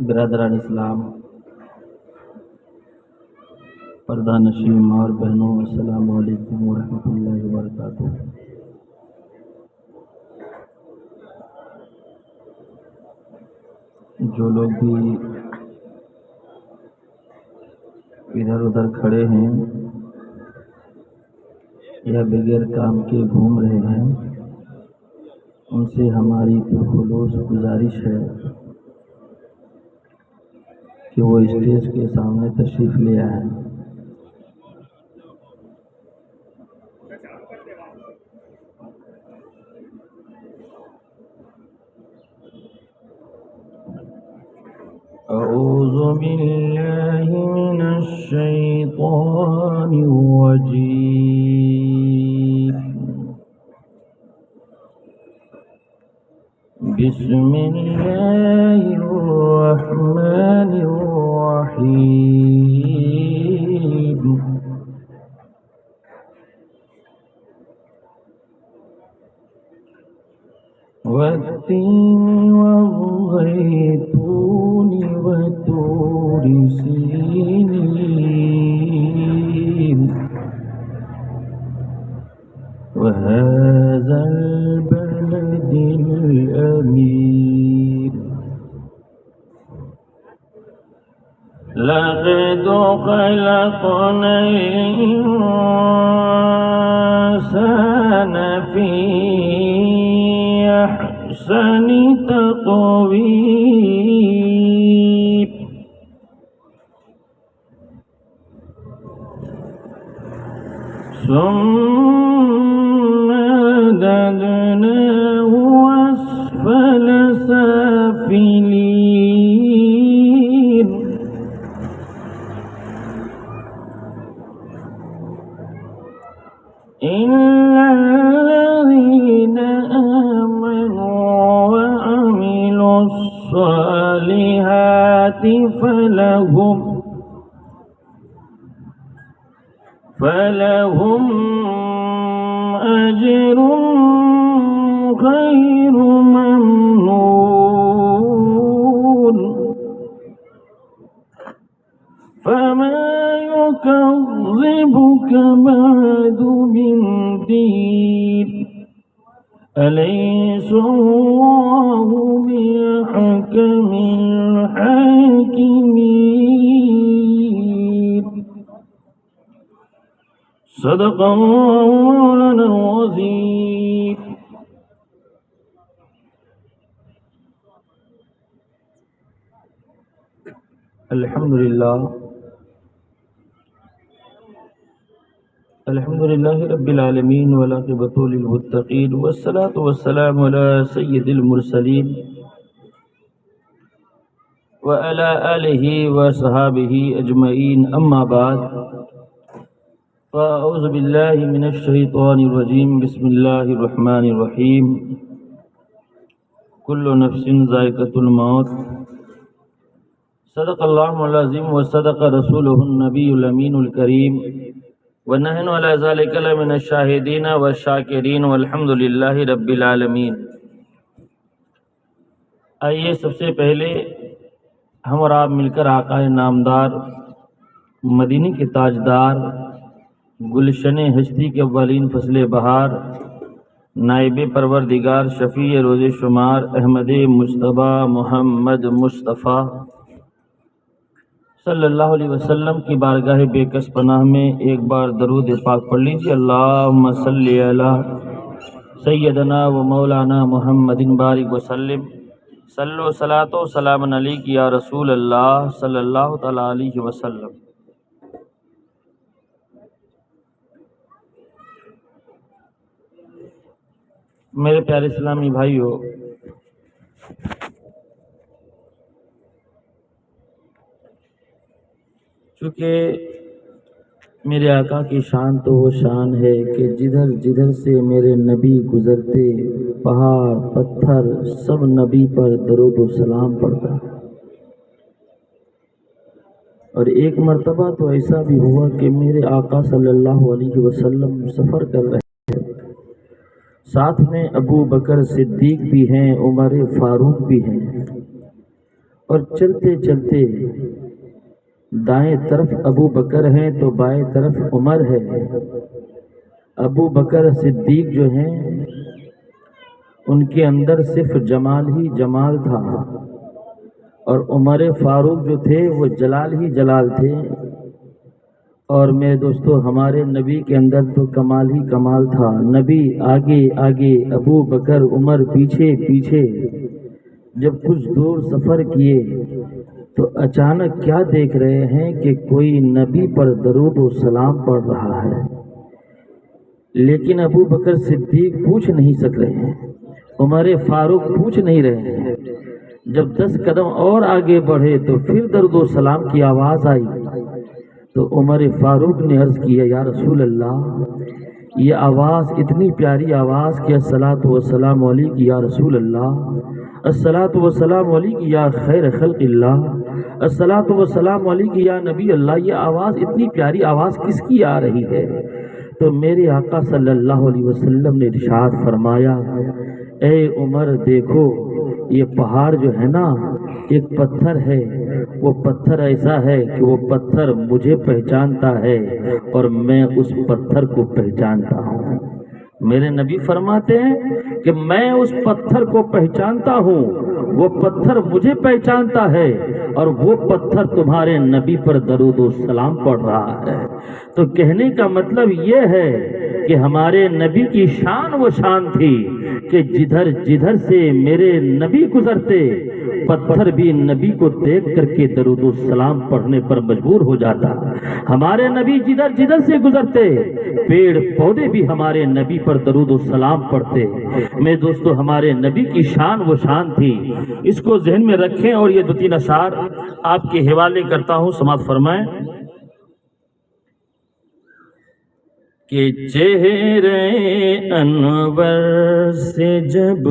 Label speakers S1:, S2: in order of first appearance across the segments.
S1: برادران اسلام، پردہ نشین ماں اور بہنوں، السلام علیکم ورحمۃ اللہ وبرکاتہ۔ جو لوگ بھی ادھر ادھر کھڑے ہیں یا بغیر کام کے گھوم رہے ہیں، ان سے ہماری پرخلوص گزارش ہے کہ وہ اسٹیج کے سامنے تشریف لے آئیں۔ اعوذ باللہ من الشیطان الرجیم، بسم اللہ الرحمن الرحیم۔ والتین والزیتون وطور سینین وهذا البلد الأمين، لقد خلقنا الإنسان في أحسن تقويم، ثم رددناه أسفل سافلين، إلا الذين آمنوا وعملوا الصالحات فلهم أجر غير ممنون، فما يكذبك بعد بالدين، أليس الله بأحكم الحاكمين؟ صدق الله مولانا العظيم۔ الحمد للہ رب العالمین والعاقبۃ للمتقین، والصلاة والسلام علی سید المرسلین وعلی آلہ وصحابہ اجمعین، اما بعد، فاعوذ باللہ من الشیطان الرجیم، بسم اللہ الرحمن الرحیم۔ کل نفس ذائقۃ الموت، صدق اللہ العظیم وصدق رسولہ النبی الامین الکریم، ونحن علی ذلک لمن الشاہدین والشاکرین، والحمد للہ رب العالمین۔ آئیے سب سے پہلے ہم اور آپ مل کر آقا نامدار، مدینے کے تاجدار، گلشن ہستی کے اولین فصل بہار، نائب پروردگار، شفیع روز شمار، احمد مجتبیٰ محمد مصطفیٰ صلی اللہ علیہ وسلم کی بارگاہ بے کس پناہ میں ایک بار درود پاک پڑھ لیجیے۔ اللہم صلی علی سیدنا و مولانا محمد بارک وسلم، صلو صلاۃ و سلام علیک یا رسول اللہ صلی اللہ تعالی علیہ وسلم۔ میرے پیارے اسلامی بھائیو، چونکہ میرے آقا کی شان تو وہ شان ہے کہ جدھر جدھر سے میرے نبی گزرتے پہاڑ پتھر سب نبی پر درود و سلام پڑتا۔ اور ایک مرتبہ تو ایسا بھی ہوا کہ میرے آقا صلی اللہ علیہ وسلم سفر کر رہے ہیں، ساتھ میں ابو بکر صدیق بھی ہیں، عمر فاروق بھی ہیں، اور چلتے چلتے دائیں طرف ابو بکر ہیں تو بائیں طرف عمر ہے۔ ابو بکر صدیق جو ہیں ان کے اندر صرف جمال ہی جمال تھا، اور عمر فاروق جو تھے وہ جلال ہی جلال تھے۔ اور میرے دوستو، ہمارے نبی کے اندر تو کمال ہی کمال تھا۔ نبی آگے آگے، ابو بکر عمر پیچھے پیچھے۔ جب کچھ دور سفر کیے تو اچانک کیا دیکھ رہے ہیں کہ کوئی نبی پر درود و سلام پڑھ رہا ہے، لیکن ابو بکر صدیق پوچھ نہیں سک رہے ہیں، عمر فاروق پوچھ نہیں رہے ہیں۔ جب 10 قدم اور آگے بڑھے تو پھر درود و سلام کی آواز آئی تو عمر فاروق نے عرض کیا، یا رسول اللہ، یہ آواز اتنی پیاری آواز کہ الصلاۃ والسلام علیک یا رسول اللہ، الصلاۃ والسلام علیک یا خیر خلق اللہ، الصلاۃ والسلام علیک یا نبی اللہ، یہ آواز اتنی پیاری آواز کس کی آ رہی ہے؟ تو میرے آقا صلی اللہ علیہ وسلم نے ارشاد فرمایا، اے عمر دیکھو، یہ پہاڑ جو ہے نا، ایک پتھر ہے، وہ پتھر ایسا ہے کہ وہ پتھر مجھے پہچانتا ہے اور میں اس پتھر کو پہچانتا ہوں۔ میرے نبی فرماتے ہیں کہ میں اس پتھر کو پہچانتا ہوں، وہ پتھر مجھے پہچانتا ہے، اور وہ پتھر تمہارے نبی پر درود و سلام پڑھ رہا ہے۔ تو کہنے کا مطلب یہ ہے کہ ہمارے نبی کی شان وہ شان تھی کہ جدھر جدھر سے میرے نبی گزرتے پتھر بھی نبی کو دیکھ کر کے درود و سلام پڑھنے پر مجبور ہو جاتا۔ ہمارے نبی جدھر جدھر سے گزرتے پیڑ پودے بھی ہمارے نبی پر درود و سلام پڑھتے۔ میں دوستو، ہمارے نبی کی شان وہ شان تھی، اس کو ذہن میں رکھیں۔ اور یہ 2-3 اشعار آپ کے حوالے کرتا ہوں، سماعت فرمائیں کہ چہرے انور سے جب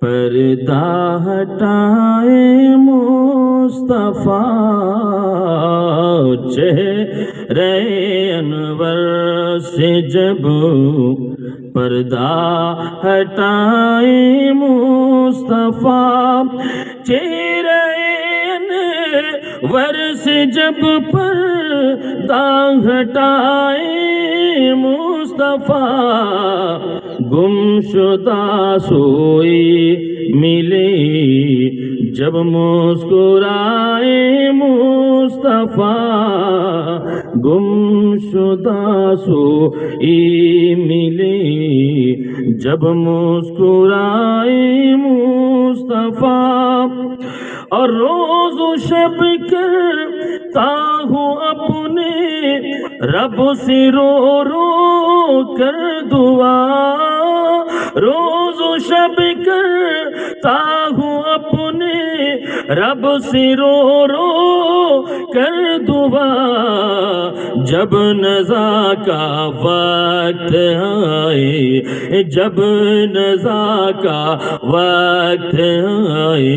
S1: پردہ ہٹائے مصطفیٰ، چہرے انور سے جب پردہ ہٹائے مصطفیٰ، چہرے انور سے جب پردہ ہٹائے مصطفیٰ، گمشدہ سوئی ملے جب مسکرائے مصطفیٰ، گمشدہ سوئی ملے جب مسکرائے مصطفیٰ، اور روز و شب کرتا ہوں اپنے رب سے رو رو کر دعا، روز و شب کرتا ہوں اپنے رب سے رو رو کر دعا، جب نزا کا وقت آئے، جب نزا کا وقت آئے،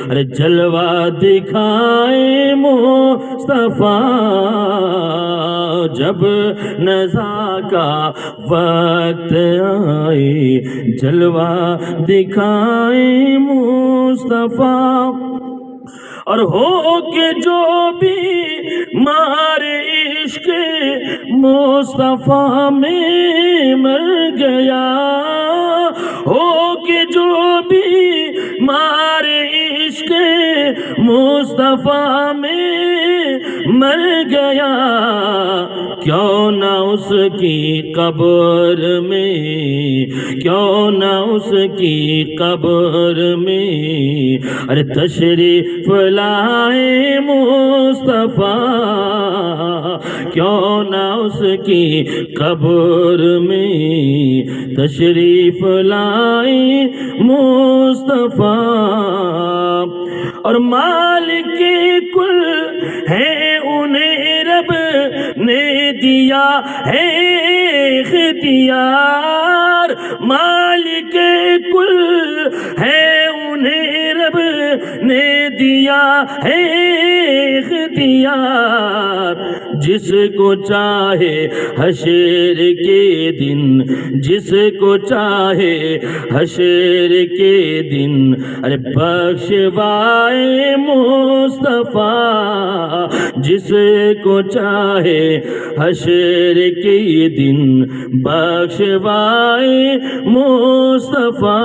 S1: ارے جلوہ دکھائے مصطفیٰ، جب نزا کا وقت آئے، جلوہ دکھائے مصطفیٰ، اور ہو کے جو بھی مارے عشق مصطفیٰ میں مر گیا، ہو کے جو بھی مارے عشق مصطفیٰ میں مر گیا، کیوں نہ اس کی قبر میں، کیوں نہ اس کی قبر میں ارے تشریف لائے مصطفیٰ، کیوں نہ اس کی قبر میں تشریف لائے مصطفیٰ۔ اور مالک کل ہے انہیں رب نے دیا ہے اختیار، مالک کل ہے انہیں رب نے دیا ہے اختیار، جس کو چاہے حشر کے دن، جس کو چاہے حشر کے دن ارے بخشوائے مصطفیٰ، جس کو چاہے حشر کے دن بخشوائے مصطفیٰ۔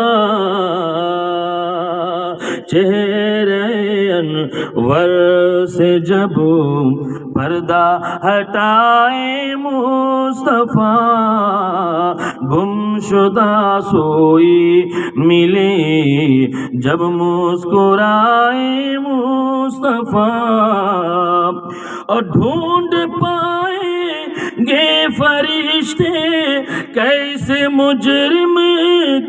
S1: چہرے انور سے جب پردہ ہٹائے مصطفیٰ، گمشدہ سوئی ملے جب مسکرائے مصطفیٰ، اور ڈھونڈ پائیں گے فرشتے کیسے مجرم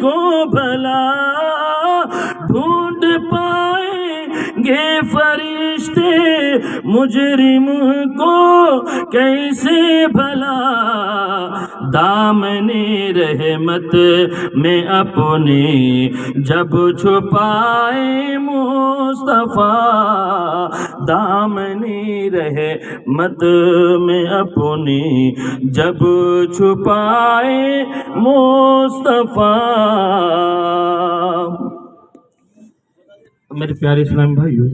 S1: کو بھلا، ڈھونڈ پائیں گے فرشتے مجرم کو کیسے بھلا، دامن رحمت میں اپنے جب چھپائے مصطفیٰ، دامن رحمت میں اپنے جب چھپائے مصطفیٰ۔ میرے پیارے اسلام بھائیو،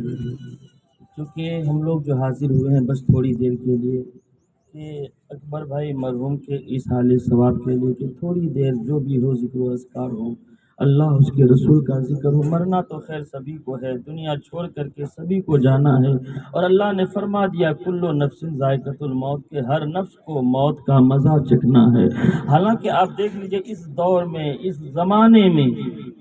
S1: چونکہ ہم لوگ جو حاضر ہوئے ہیں بس تھوڑی دیر کے لیے کہ اکبر بھائی مرحوم کے اس حال ثواب کے لیے کہ تھوڑی دیر جو بھی ہو ذکر و اذکار ہو، اللہ اس کے رسول کا ذکر ہو۔ مرنا تو خیر سبھی کو ہے، دنیا چھوڑ کر کے سبھی کو جانا ہے، اور اللہ نے فرما دیا کل نفس ذائقۃ الموت، کے ہر نفس کو موت کا مزہ چکھنا ہے۔ حالانکہ آپ دیکھ لیجئے اس دور میں، اس زمانے میں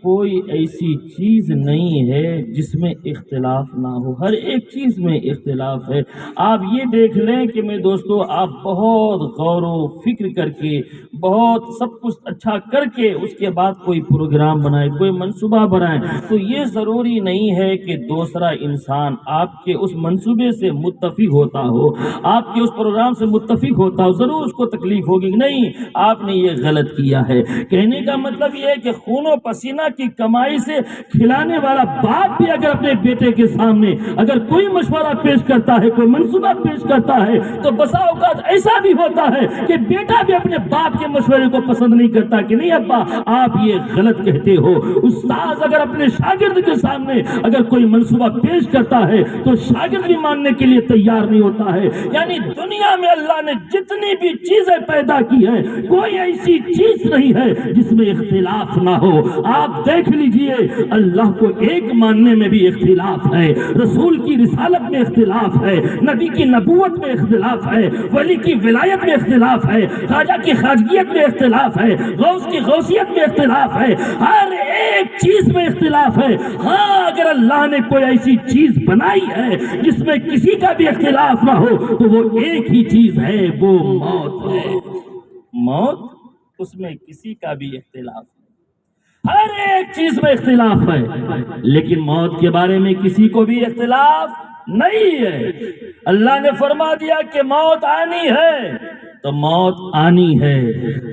S1: کوئی ایسی چیز نہیں ہے جس میں اختلاف نہ ہو، ہر ایک چیز میں اختلاف ہے۔ آپ یہ دیکھ لیں کہ میں دوستو، آپ بہت غور و فکر کر کے، بہت سب کچھ اچھا کر کے اس کے بعد کوئی پروگرام بنائے، کوئی منصوبہ بنائے، تو یہ ضروری نہیں ہے کہ دوسرا انسان آپ کے اس منصوبے سے متفق ہوتا ہو، آپ کے اس پروگرام سے متفق ہوتا ہو، ضرور اس کو تکلیف ہوگی۔ نہیں، آپ نے یہ غلط کیا ہے۔ کہنے کا مطلب یہ ہے کہ خون و پسینہ کی کمائی سے کھلانے والا باپ بھی اگر اپنے بیٹے کے سامنے اگر کوئی مشورہ پیش کرتا ہے، کوئی منصوبہ پیش کرتا ہے، تو بسا اوقات ایسا بھی ہوتا ہے کہ بیٹا بھی اپنے باپ کے مشورے کو پسند نہیں کرتا کہ نہیں ابا آپ یہ غلط کہتے ہو۔ استاذ اگر اپنے شاگرد کے سامنے اگر کوئی منصوبہ پیش کرتا ہے تو شاگرد بھی ماننے کے لیے تیار نہیں ہوتا ہے۔ یعنی دنیا میں اللہ نے جتنی بھی چیزیں پیدا کی ہیں، کوئی ایسی چیز نہیں ہے جس میں اختلاف نہ ہو۔ آپ دیکھ لیجئے، اللہ کو ایک ماننے میں بھی اختلاف ہے، رسول کی رسالت میں اختلاف ہے، نبی کی نبوت میں اختلاف ہے، ولی کی ولایت میں اختلاف ہے، خواجہ کی خواجگیت میں اختلاف ہے، غوث کی غوثیت میں اختلاف ہے، ہر ایک چیز میں اختلاف ہے۔ ہاں، اگر اللہ نے کوئی ایسی چیز بنائی ہے جس میں کسی کا بھی اختلاف نہ ہو تو وہ ایک ہی چیز ہے، وہ موت ہے۔ موت، اس میں کسی کا بھی اختلاف نہیں، ہر ایک چیز میں اختلاف ہے، لیکن موت کے بارے میں کسی کو بھی اختلاف نہیں ہے۔ اللہ نے فرما دیا کہ موت آنی ہے تو موت آنی ہے،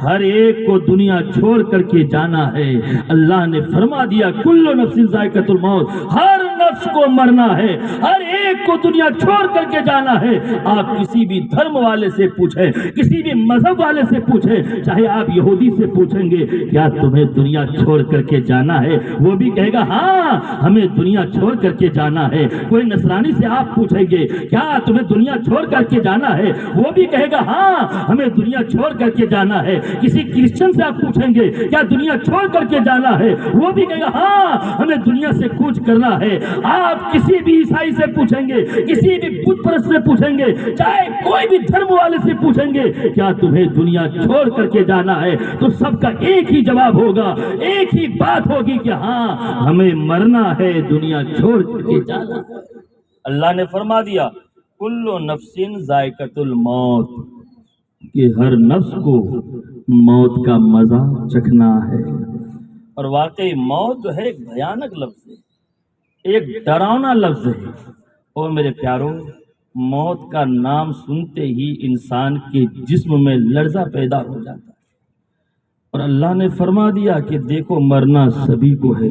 S1: ہر ایک کو دنیا چھوڑ کر کے جانا ہے۔ اللہ نے فرما دیا کل نفس ذائقۃ الموت، ہر نفس کو مرنا ہے، ہر ایک کو دنیا چھوڑ کر کے جانا ہے۔ آپ کسی بھی دھرم والے سے پوچھیں، کسی بھی مذہب والے سے پوچھیں، چاہے آپ یہودی سے پوچھیں گے کیا تمہیں دنیا چھوڑ کر کے جانا ہے، وہ بھی کہے گا ہاں ہمیں دنیا چھوڑ کر کے جانا ہے۔ کوئی نصرانی سے آپ پوچھیں گے کیا تمہیں دنیا چھوڑ کر کے جانا ہے، وہ بھی کہے گا ہاں ہمیں دنیا چھوڑ کر کے جانا ہے. کسی کرسچن سے آپ پوچھیں گے کیا دنیا چھوڑ کر کے جانا ہے, وہ بھی کہے گا ہاں ہمیں دنیا سے کوچ کرنا ہے. آپ کسی بھی عیسائی سے پوچھیں گے, کسی بھی بت پرست سے پوچھیں گے, چاہے کوئی بھی دھرم والے سے پوچھیں گے کیا تمہیں دنیا چھوڑ کر کے جانا ہے, تو سب کا ایک ہی جواب ہوگا, ایک ہی بات ہوگی کہ ہاں ہمیں مرنا ہے, دنیا چھوڑ کر کے جانا ہے. اللہ نے فرما دیا کل نفس ذائقۃ الموت, کہ ہر نفس کو موت کا مزہ چکھنا ہے. اور واقعی موت جو ہے ایک بھیانک لفظ ہے, ایک ڈراؤنا لفظ ہے. اور میرے پیاروں, موت کا نام سنتے ہی انسان کے جسم میں لرزہ پیدا ہو جاتا ہے. اور اللہ نے فرما دیا کہ دیکھو مرنا سبھی کو ہے,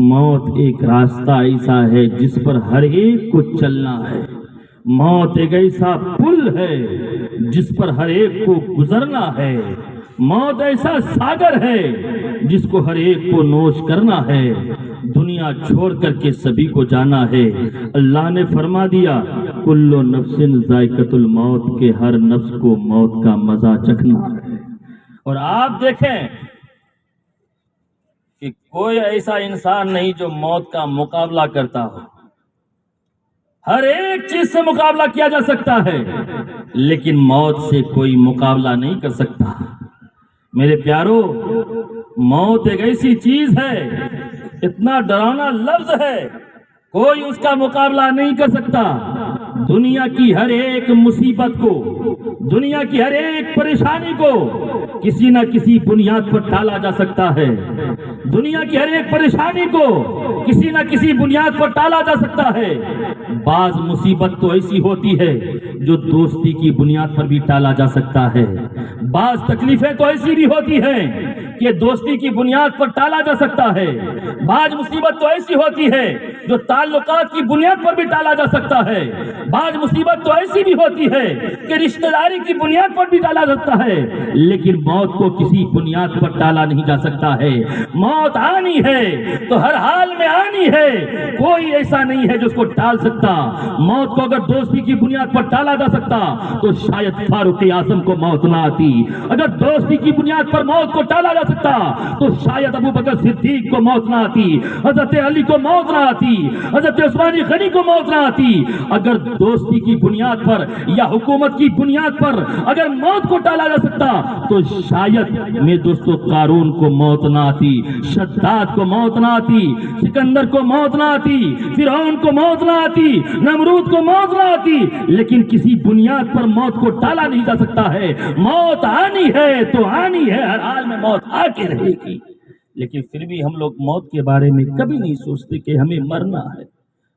S1: موت ایک راستہ ایسا ہے جس پر ہر ایک کو چلنا ہے. موت ایک ایسا پل ہے جس پر ہر ایک کو گزرنا ہے. موت ایسا ساگر ہے جس کو ہر ایک کو نوش کرنا ہے. دنیا چھوڑ کر کے سبھی کو جانا ہے. اللہ نے فرما دیا کل نفس ذائقۃ الموت, کے ہر نفس کو موت کا مزہ چکھنا ہے. اور آپ دیکھیں کہ کوئی ایسا انسان نہیں جو موت کا مقابلہ کرتا ہو. ہر ایک چیز سے مقابلہ کیا جا سکتا ہے, لیکن موت سے کوئی مقابلہ نہیں کر سکتا. میرے پیارو, موت ایک ایسی چیز ہے, اتنا ڈراؤنا لفظ ہے, کوئی اس کا مقابلہ نہیں کر سکتا. دنیا کی ہر ایک مصیبت کو, دنیا کی ہر ایک پریشانی کو کسی نہ کسی بنیاد پر ٹالا جا سکتا ہے. دنیا کی ہر ایک پریشانی کو کسی نہ کسی بنیاد پر ٹالا جا سکتا ہے. بعض مصیبت تو ایسی ہوتی ہے جو دوستی کی بنیاد پر بھی ٹالا جا سکتا ہے. بعض تکلیفیں تو ایسی بھی ہوتی ہیں کہ دوستی کی بنیاد پر ٹالا جا سکتا ہے. بعض مصیبت تو ایسی ہوتی ہے جو تعلقات کی بنیاد پر بھی ٹالا جا سکتا ہے. بعض مصیبت تو ایسی بھی ہوتی ہے کہ رشتہ داری کی بنیاد پر بھی ٹالا جاتا ہے, لیکن موت کو کسی بنیاد پر ٹالا نہیں جا سکتا ہے. موت آنی ہے تو ہر حال میں آنی ہے, کوئی ایسا نہیں ہے جو اس کو ٹال سکتا. موت کو اگر دوستی کی بنیاد پر ٹالا جا سکتا تو شاید فاروق اعظم کو موت نہ آتی. اگر دوستی کی بنیاد پر موت کو ٹالا جا سکتا تو شاید ابو بکر صدیق کو موت نہ آتی, حضرت علی کو موت نہ آتی, حضرت عثمان غنی کو موت نہ آتی. اگر دوستی کی بنیاد پر یا حکومت کی بنیاد پر اگر موت کو ٹالا جا سکتا تو شاید میرے دوستو قارون کو موت نہ آتی, شداد کو موت نہ آتی, سکندر کو موت نہ آتی, فرعون کو موت نہ آتی, نمرود کو موت نہ آتی. لیکن کسی بنیاد پر موت کو ٹالا نہیں جا سکتا ہے. موت آنی ہے تو آنی ہے, ہر حال میں موت آ کے رہے گی. لیکن پھر بھی ہم لوگ موت کے بارے میں کبھی نہیں سوچتے کہ ہمیں مرنا ہے.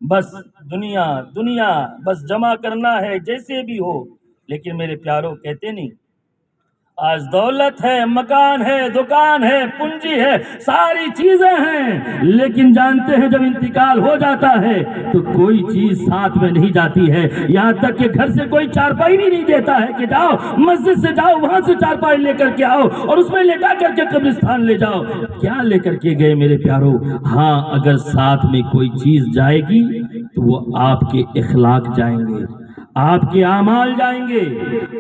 S1: بس دنیا دنیا بس جمع کرنا ہے جیسے بھی ہو. لیکن میرے پیاروں کہتے نہیں, آج دولت ہے, مکان ہے, دکان ہے, پونجی ہے, ساری چیزیں ہیں, لیکن جانتے ہیں جب انتقال ہو جاتا ہے تو کوئی چیز ساتھ میں نہیں جاتی ہے. یہاں تک کہ گھر سے کوئی چارپائی بھی نہیں دیتا ہے کہ جاؤ مسجد سے جاؤ, وہاں سے چارپائی لے کر کے آؤ اور اس میں لٹا کر کے قبرستان لے جاؤ. کیا لے کر کے گئے میرے پیاروں؟ ہاں, اگر ساتھ میں کوئی چیز جائے گی تو وہ آپ کے اخلاق جائیں گے, آپ کے اعمال جائیں گے.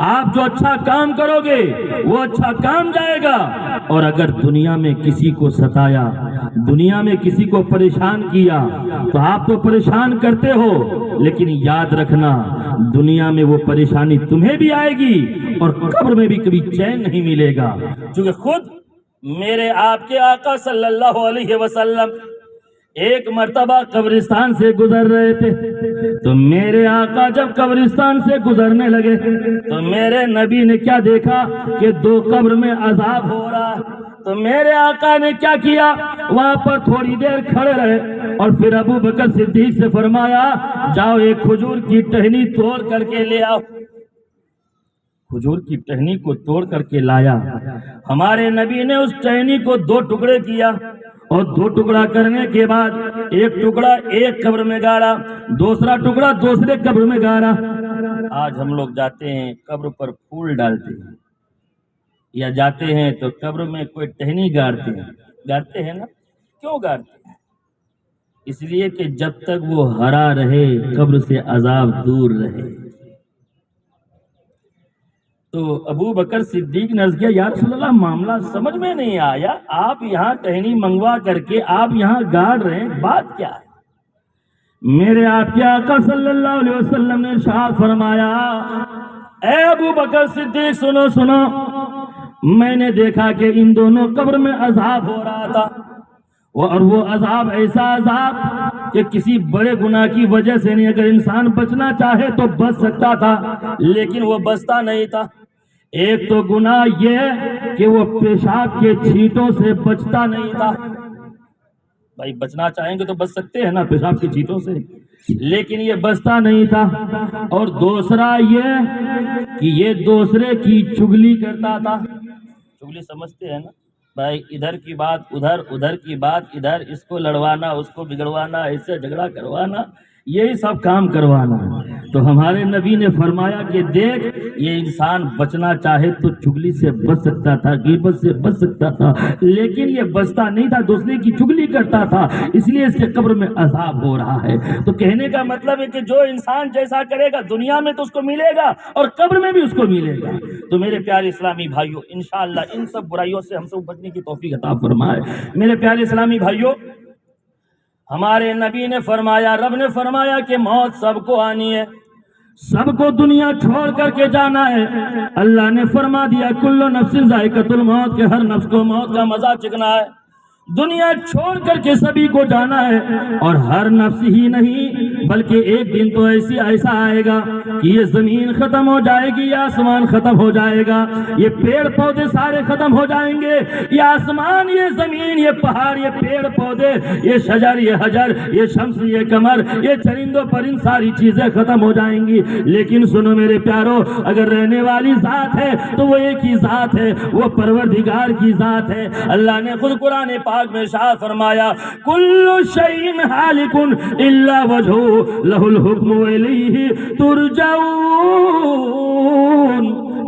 S1: آپ جو اچھا کام کرو گے وہ اچھا کام جائے گا. اور اگر دنیا میں کسی کو ستایا, دنیا میں کسی کو پریشان کیا تو آپ تو پریشان کرتے ہو, لیکن یاد رکھنا دنیا میں وہ پریشانی تمہیں بھی آئے گی اور قبر میں بھی کبھی چین نہیں ملے گا. چونکہ خود میرے آپ کے آقا صلی اللہ علیہ وسلم ایک مرتبہ قبرستان سے گزر رہے تھے, تو میرے آقا جب قبرستان سے گزرنے لگے تو میرے نبی نے کیا دیکھا کہ 2 قبر میں عذاب ہو رہا. تو میرے آقا نے کیا کیا, وہاں پر تھوڑی دیر کھڑے رہے اور پھر ابو بکر صدیق سے فرمایا جاؤ ایک کھجور کی ٹہنی توڑ کر کے لے آؤ. کھجور کی ٹہنی کو توڑ کر کے لایا. ہمارے نبی نے اس ٹہنی کو 2 ٹکڑے کیا اور 2 ٹکڑا کرنے کے بعد ایک ٹکڑا ایک قبر میں گاڑا, دوسرا ٹکڑا دوسرے قبر میں گاڑا. آج ہم لوگ جاتے ہیں قبر پر پھول ڈالتے ہیں, یا جاتے ہیں تو قبر میں کوئی ٹہنی گاڑتے ہیں نا. کیوں گاڑتے ہیں؟ اس لیے کہ جب تک وہ ہرا رہے قبر سے عذاب دور رہے. تو ابو بکر صدیق نے عرض کیا یا رسول اللہ معاملہ سمجھ میں نہیں آیا، آپ یہاں ٹہنی منگوا کر کے آپ یہاں گاڑ رہے ہیں، بات کیا ہے؟ میرے آپ کے آقا صلی اللہ علیہ وسلم نے ارشاد فرمایا اے ابو بکر صدیق سنو سنو، میں نے دیکھا کہ ان دونوں قبر میں عذاب ہو رہا تھا، اور وہ عذاب ایسا عذاب کہ کسی بڑے گناہ کی وجہ سے نہیں، اگر انسان بچنا چاہے تو بچ سکتا تھا لیکن وہ بچتا نہیں تھا۔ ایک تو گناہ یہ کہ وہ پیشاب کے چھینٹوں سے بچتا نہیں تھا، بھائی بچنا چاہیں گے تو بچ سکتے ہیں نا پیشاب کی چھینٹوں سے، لیکن یہ بچتا نہیں تھا۔ اور دوسرا یہ کہ یہ دوسرے کی چگلی کرتا تھا، چگلی سمجھتے ہیں نا بھائی، ادھر کی بات ادھر، ادھر کی بات ادھر، اس کو لڑوانا اس کو بگڑوانا، اس سے جھگڑا کروانا، یہی سب کام کروانا۔ تو ہمارے نبی نے فرمایا کہ دیکھ یہ انسان بچنا چاہے تو چگلی سے بچ سکتا تھا، غیبت سے بچ سکتا تھا، لیکن یہ بچتا نہیں تھا، دوسرے کی چگلی کرتا تھا، اس لیے اس کے قبر میں عذاب ہو رہا ہے۔ تو کہنے کا مطلب ہے کہ جو انسان جیسا کرے گا دنیا میں تو اس کو ملے گا اور قبر میں بھی اس کو ملے گا۔ تو میرے پیارے اسلامی بھائیوں، انشاءاللہ ان سب برائیوں سے ہم سب بچنے کی توفیق عطا فرمائے۔ میرے پیارے اسلامی بھائیوں، ہمارے نبی نے فرمایا، رب نے فرمایا کہ موت سب کو آنی ہے، سب کو دنیا چھوڑ کر کے جانا ہے۔ اللہ نے فرما دیا کل نفس ذائقۃ الموت، کہ ہر نفس کو موت کا مزہ چکھنا ہے، دنیا چھوڑ کر کے سبھی کو جانا ہے۔ اور ہر نفس ہی نہیں بلکہ ایک دن تو ایسا آئے گا کہ یہ زمین ختم ہو جائے گی، یہ آسمان ختم ہو جائے گا، یہ پیڑ پودے سارے ختم ہو جائیں گے، یہ آسمان، یہ زمین، یہ پہاڑ، یہ پیڑ پودے، یہ شجر، یہ حجر، یہ شمس، یہ قمر، یہ چرند و پرند، ساری چیزیں ختم ہو جائیں گی۔ لیکن سنو میرے پیارو، اگر رہنے والی ذات ہے تو وہ ایک ہی ذات ہے، وہ پروردگار کی ذات ہے۔ اللہ نے خود قرآن پاک میں ارشاد فرمایا کل شیء ہالک الا وجہہ لہ الحکم والیہ ترجعون،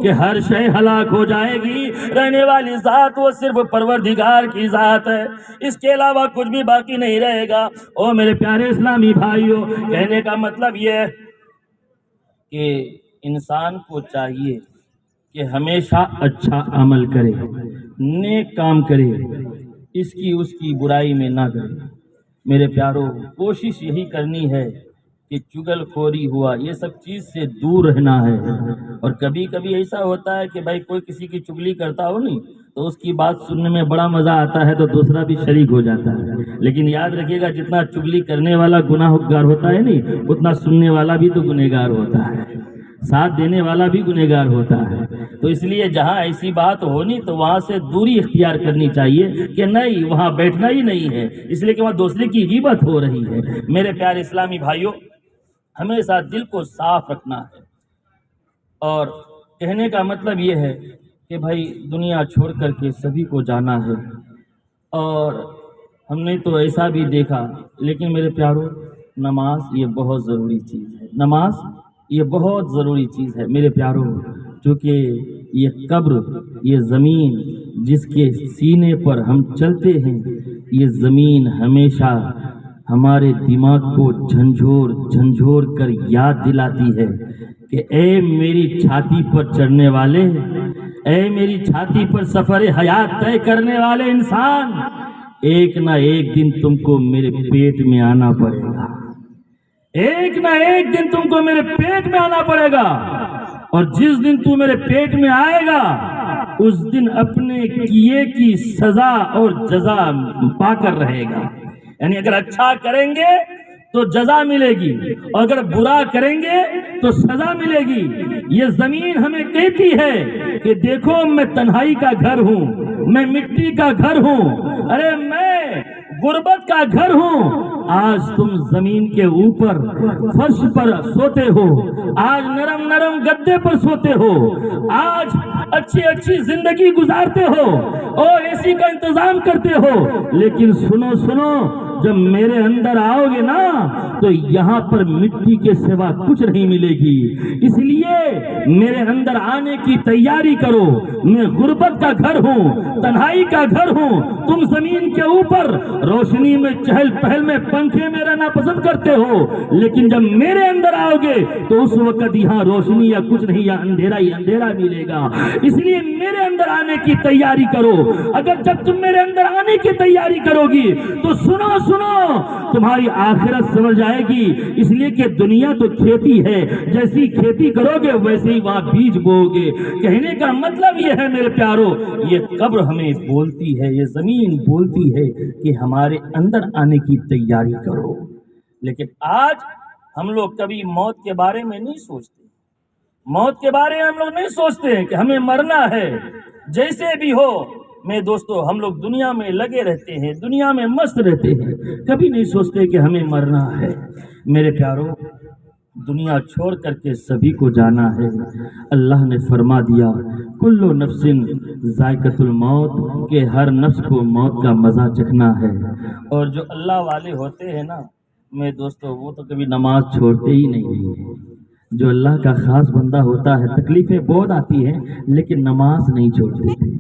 S1: کہ ہر شے ہلاک ہو جائے گی، رہنے والی ذات وہ صرف پروردگار کی ذات ہے، اس کے علاوہ کچھ بھی باقی نہیں رہے گا۔ او میرے پیارے اسلامی بھائیوں، کہنے کا مطلب یہ ہے کہ انسان کو چاہیے کہ ہمیشہ اچھا عمل کرے، نیک کام کرے، اس کی برائی میں نہ کرے۔ میرے پیارو، کوشش یہی کرنی ہے کہ چگل خوری ہوا یہ سب چیز سے دور رہنا ہے۔ اور کبھی کبھی ایسا ہوتا ہے کہ بھائی کوئی کسی کی چگلی کرتا ہو نہیں تو اس کی بات سننے میں بڑا مزہ آتا ہے تو دوسرا بھی شریک ہو جاتا ہے، لیکن یاد رکھیے گا جتنا چگلی کرنے والا گناہ گار ہوتا ہے نہیں، اتنا سننے والا بھی تو گنہگار ہوتا ہے، ساتھ دینے والا بھی گنہگار ہوتا ہے۔ تو اس لیے جہاں ایسی بات ہونی تو وہاں سے دوری اختیار کرنی چاہیے کہ نہیں، وہاں بیٹھنا ہی نہیں ہے، اس لیے کہ وہاں دوسرے کی غیبت ہو رہی ہے۔ میرے پیارے اسلامی بھائیوں، ہمیشہ دل کو صاف رکھنا ہے۔ اور کہنے کا مطلب یہ ہے کہ بھائی دنیا چھوڑ کر کے سبھی کو جانا ہے۔ اور ہم نے تو ایسا بھی دیکھا، لیکن میرے پیارو، نماز یہ بہت ضروری چیز ہے، نماز یہ بہت ضروری چیز ہے میرے پیارو، چونکہ یہ قبر، یہ زمین جس کے سینے پر ہم چلتے ہیں، یہ زمین ہمیشہ ہمارے دماغ کو جھنجھوڑ کر یاد دلاتی ہے کہ اے میری چھاتی پر چڑھنے والے، اے میری چھاتی پر سفر حیات طے کرنے والے انسان، ایک نہ ایک دن تم کو میرے پیٹ میں آنا پڑے گا، ایک نہ ایک دن تم کو میرے پیٹ میں آنا پڑے گا۔ اور جس دن تو میرے پیٹ میں آئے گا اس دن اپنے کیے کی سزا اور جزا پا کر رہے گا، یعنی اگر اچھا کریں گے تو جزا ملے گی اور اگر برا کریں گے تو سزا ملے گی۔ یہ زمین ہمیں کہتی ہے کہ دیکھو میں تنہائی کا گھر ہوں، میں مٹی کا گھر ہوں، ارے میں غربت کا گھر ہوں۔ آج تم زمین کے اوپر فرش پر سوتے ہو، آج نرم نرم گدے پر سوتے ہو، آج اچھی اچھی زندگی گزارتے ہو اور اے سی کا انتظام کرتے ہو، لیکن سنو جب میرے اندر آؤ گے نا تو یہاں پر مٹی کے سوا کچھ نہیں ملے گی، اس لیے میرے اندر آنے کی تیاری کرو۔ میں غربت کا گھر ہوں، تنہائی کا گھر ہوں، تم زمین کے اوپر روشنی میں چہل پہل میں پنکھے میں رہنا پسند کرتے ہو، لیکن جب میرے اندر آؤ گے تو اس وقت یہاں روشنی یا کچھ نہیں، یا اندھیرا ہی اندھیرا ملے گا۔ اس لیے میرے اندر آنے کی تیاری کرو۔ اگر جب تم میرے اندر آنے کی تیاری کرو گی تو سنو تمہاری آخرت سمجھ جائے گی، اس لیے کہ دنیا تو کھیتی ہے، جیسی کھیتی کرو گے ویسے ہی وہاں بیج بو گے۔ کہنے کا مطلب یہ ہے میرے پیارو، یہ قبر ہمیں بولتی ہے، یہ زمین بولتی ہے کہ ہمارے اندر آنے کی تیاری کرو۔ لیکن آج ہم لوگ کبھی موت کے بارے میں نہیں سوچتے، موت کے بارے میں ہم لوگ نہیں سوچتے ہیں کہ ہمیں مرنا ہے۔ جیسے بھی ہو میں دوستو، ہم لوگ دنیا میں لگے رہتے ہیں، دنیا میں مست رہتے ہیں، کبھی نہیں سوچتے کہ ہمیں مرنا ہے۔ میرے پیارو، دنیا چھوڑ کر کے سبھی کو جانا ہے۔ اللہ نے فرما دیا کل نفس ذائقۃ الموت، کہ ہر نفس کو موت کا مزہ چکھنا ہے۔ اور جو اللہ والے ہوتے ہیں نا میں دوستو، وہ تو کبھی نماز چھوڑتے ہی نہیں ہیں۔ جو اللہ کا خاص بندہ ہوتا ہے، تکلیفیں بہت آتی ہیں لیکن نماز نہیں چھوڑتے تھے۔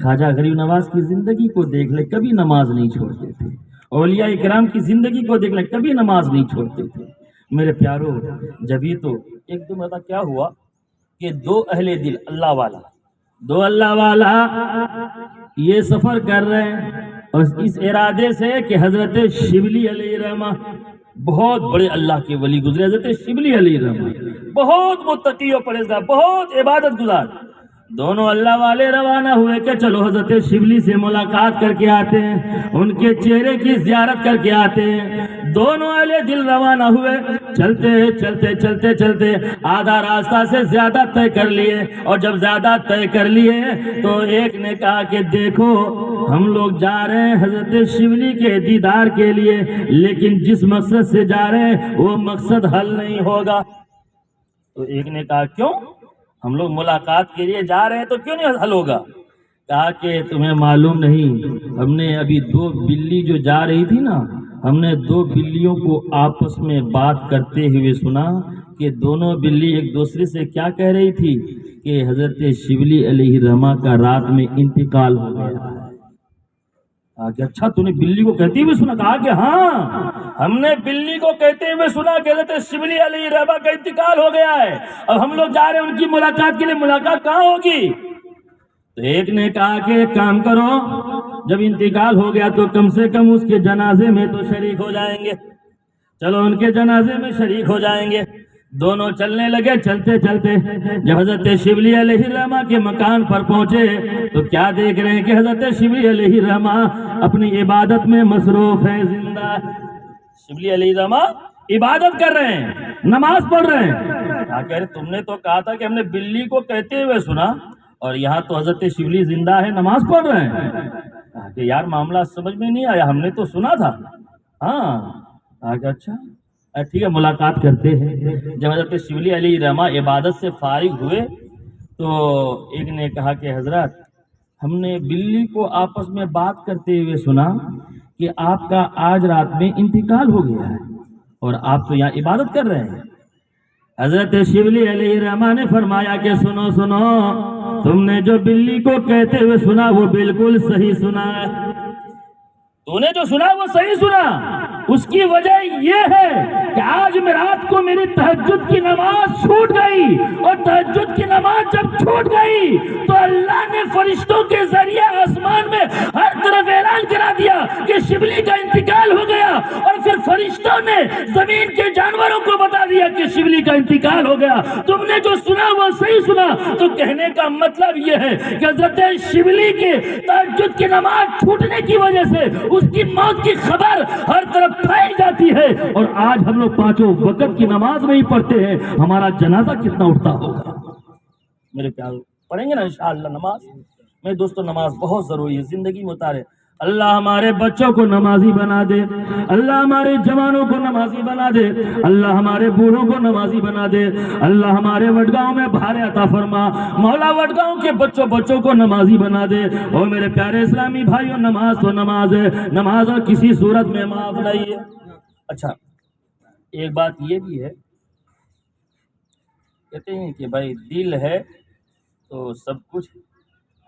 S1: خواجہ غریب نواز کی زندگی کو دیکھ لے، کبھی نماز نہیں چھوڑتے تھے۔ اولیاء کرام کی زندگی کو دیکھ لے، کبھی نماز نہیں چھوڑتے تھے۔ میرے پیارو، جبھی تو ایک دو مرتبہ کیا ہوا کہ دو اہل دل دو اللہ والا یہ سفر کر رہے ہیں، اور اس ارادے سے کہ حضرت شبلی علیہ الرحمہ، بہت بڑے اللہ کے ولی گزرے، حضرت شبلی علیہ الرحمہ بہت متقی و پرہیزگار، بہت عبادت گزار، دونوں اللہ والے روانہ ہوئے کہ چلو حضرت شبلی سے ملاقات کر کے آتے ہیں، ان کے چہرے کی زیارت کر کے آتے ہیں۔ دونوں اہل دل روانہ ہوئے، چلتے آدھا راستہ سے زیادہ طے کر لیے، اور جب زیادہ طے کر لیے تو ایک نے کہا کہ دیکھو ہم لوگ جا رہے ہیں حضرت شبلی کے دیدار کے لیے، لیکن جس مقصد سے جا رہے ہیں وہ مقصد حل نہیں ہوگا۔ تو ایک نے کہا کیوں؟ ہم لوگ ملاقات کے لیے جا رہے ہیں تو کیوں نہیں حل ہوگا؟ کہا کہ تمہیں معلوم نہیں، ہم نے ابھی دو بلی جو جا رہی تھی نا، ہم نے دو بلیوں کو آپس میں بات کرتے ہوئے سنا کہ دونوں بلی ایک دوسرے سے کیا کہہ رہی تھی کہ حضرت شبلی علیہ الرحمہ کا رات میں انتقال ہو گیا ہے۔ کہ اچھا تو نے بلی کو کہتے ہوئے سنا؟ کہا کہ ہاں، ہم نے بلی کو کہتے ہوئے سنا کہ حضرت شبلی علیہ الرحمہ کا انتقال ہو گیا ہے، اب ہم لوگ جا رہے ہیں ان کی ملاقات کے لیے، ملاقات کہاں ہوگی؟ تو ایک نے کہا کہ ایک کام کرو، جب انتقال ہو گیا تو کم سے کم اس کے جنازے میں تو شریک ہو جائیں گے، چلو ان کے جنازے میں شریک ہو جائیں گے۔ دونوں چلنے لگے، چلتے جب حضرت شبلی علیہ الرحمہ کے مکان پر پہنچے تو کیا دیکھ رہے ہیں کہ حضرت شبلی علیہ الرحمہ اپنی عبادت میں مصروف ہے، زندہ شبلی علیہ الرحمہ عبادت کر رہے ہیں، نماز پڑھ رہے ہیں۔ کہہ رہے تم نے تو کہا تھا کہ ہم نے بلی کو کہتے ہوئے سنا، اور یہاں تو حضرت شبلی زندہ ہے، نماز پڑھ رہے ہیں۔ کہ یار معاملہ سمجھ میں نہیں آیا، ہم نے تو سنا تھا۔ ہاں اچھا ٹھیک ہے، ملاقات کرتے ہیں۔ جب حضرت شبلی علیہ الرحمہ عبادت سے فارغ ہوئے تو ایک نے کہا کہ حضرت ہم نے بلی کو آپس میں بات کرتے ہوئے سنا کہ آپ کا آج رات میں انتقال ہو گیا ہے اور آپ تو یہاں عبادت کر رہے ہیں۔ حضرت شبلی علیہ الرحمہ نے فرمایا کہ سنو تم نے جو بلی کو کہتے ہوئے سنا وہ بالکل صحیح سنا ہے، تو نے جو سنا وہ صحیح سنا۔ اس کی وجہ یہ ہے کہ آج میں رات کو میری تہجد کی نماز چھوٹ گئی، اور تہجد کی نماز جب چھوٹ گئی تو اللہ نے فرشتوں کے ذریعے آسمان میں ہر طرف اعلان کرا دیا کہ شبلی کا انتقال ہو گیا، اور پھر فرشتوں نے زمین کے جانوروں کو بتا دیا کہ شبلی کا انتقال ہو گیا۔ تم نے جو سنا وہ صحیح سنا۔ تو کہنے کا مطلب یہ ہے کہ حضرت شبلی کے تہجد کی نماز چھوٹنے کی وجہ سے اس کی موت کی خبر ہر طرف پھیل جاتی ہے، اور آج ہم لوگ پانچوں وقت کی نماز نہیں پڑھتے ہیں، ہمارا جنازہ کتنا اٹھتا ہوگا؟ میرے پیارو، پڑھیں گے نا انشاءاللہ نماز؟ میں دوستو، نماز بہت ضروری ہے، زندگی میں اتارے۔ اللہ ہمارے بچوں کو نمازی بنا دے، اللہ ہمارے جوانوں کو نمازی بنا دے، اللہ ہمارے بوڑھوں کو نمازی بنا دے، اللہ ہمارے وڈگاؤں میں بھارے عطا فرما، مولا وڈگاؤں کے بچوں کو نمازی بنا دے۔ اور میرے پیارے اسلامی بھائیوں، نماز تو نماز ہے، نماز اور کسی صورت میں معاف نہیں ہے۔ اچھا، ایک بات یہ بھی ہے، کہتے ہیں کہ بھائی دل ہے تو سب کچھ،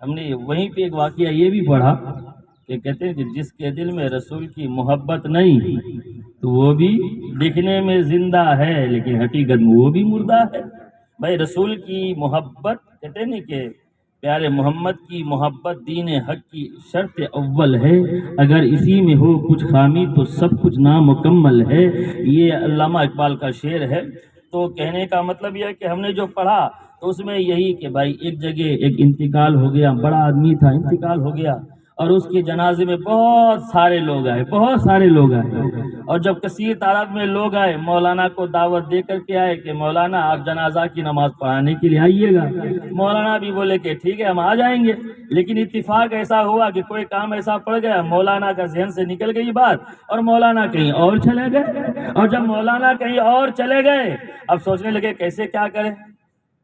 S1: ہم نے وہیں پہ ایک واقعہ یہ بھی پڑھا کہ کہتے ہیں کہ جس کے دل میں رسول کی محبت نہیں تو وہ بھی دکھنے میں زندہ ہے لیکن حقیقت میں وہ بھی مردہ ہے۔ بھائی رسول کی محبت، کہتے ہیں نا کہ پیارے محمد کی محبت دین حق کی شرط اول ہے، اگر اسی میں ہو کچھ خامی تو سب کچھ نامکمل ہے۔ یہ علامہ اقبال کا شعر ہے۔ تو کہنے کا مطلب یہ ہے کہ ہم نے جو پڑھا تو اس میں یہی کہ بھائی ایک جگہ ایک انتقال ہو گیا، بڑا آدمی تھا، انتقال ہو گیا، اور اس کے جنازے میں بہت سارے لوگ آئے، اور جب کثیر تعداد میں لوگ آئے، مولانا کو دعوت دے کر کے آئے کہ مولانا آپ جنازہ کی نماز پڑھانے کے لیے آئیے گا۔ مولانا بھی بولے کہ ٹھیک ہے ہم آ جائیں گے، لیکن اتفاق ایسا ہوا کہ کوئی کام ایسا پڑ گیا، مولانا کا ذہن سے نکل گئی بات اور مولانا کہیں اور چلے گئے، اور جب مولانا کہیں اور چلے گئے اب سوچنے لگے کیسے کیا کریں۔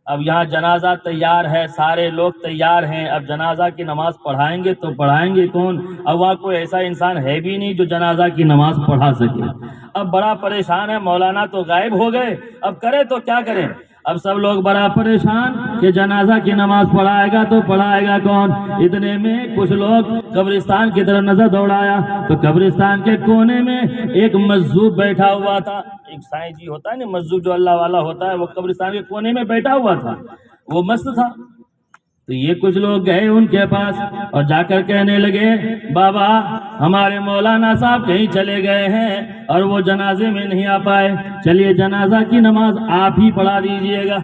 S1: اب یہاں جنازہ تیار ہے، سارے لوگ تیار ہیں، اب جنازہ کی نماز پڑھائیں گے تو پڑھائیں گے کون؟ اب وہاں کوئی ایسا انسان ہے بھی نہیں جو جنازہ کی نماز پڑھا سکے۔ اب بڑا پریشان ہے، مولانا تو غائب ہو گئے، اب کرے تو کیا کریں؟ اب سب لوگ بڑا پریشان کہ جنازہ کی نماز پڑھائے گا تو پڑھائے گا کون؟ اتنے میں کچھ لوگ قبرستان کی طرف نظر دوڑایا تو قبرستان کے کونے میں ایک مجذوب بیٹھا ہوا تھا۔ ایک سائیں جی ہوتا ہے نا مجذوب، جو اللہ والا ہوتا ہے، وہ قبرستان کے کونے میں بیٹھا ہوا تھا، وہ مست تھا۔ تو یہ کچھ لوگ گئے ان کے پاس اور جا کر کہنے لگے بابا ہمارے مولانا صاحب کہیں چلے گئے ہیں اور وہ جنازے میں نہیں آ پائے، چلیے جنازہ کی نماز آپ ہی پڑھا دیجئے گا۔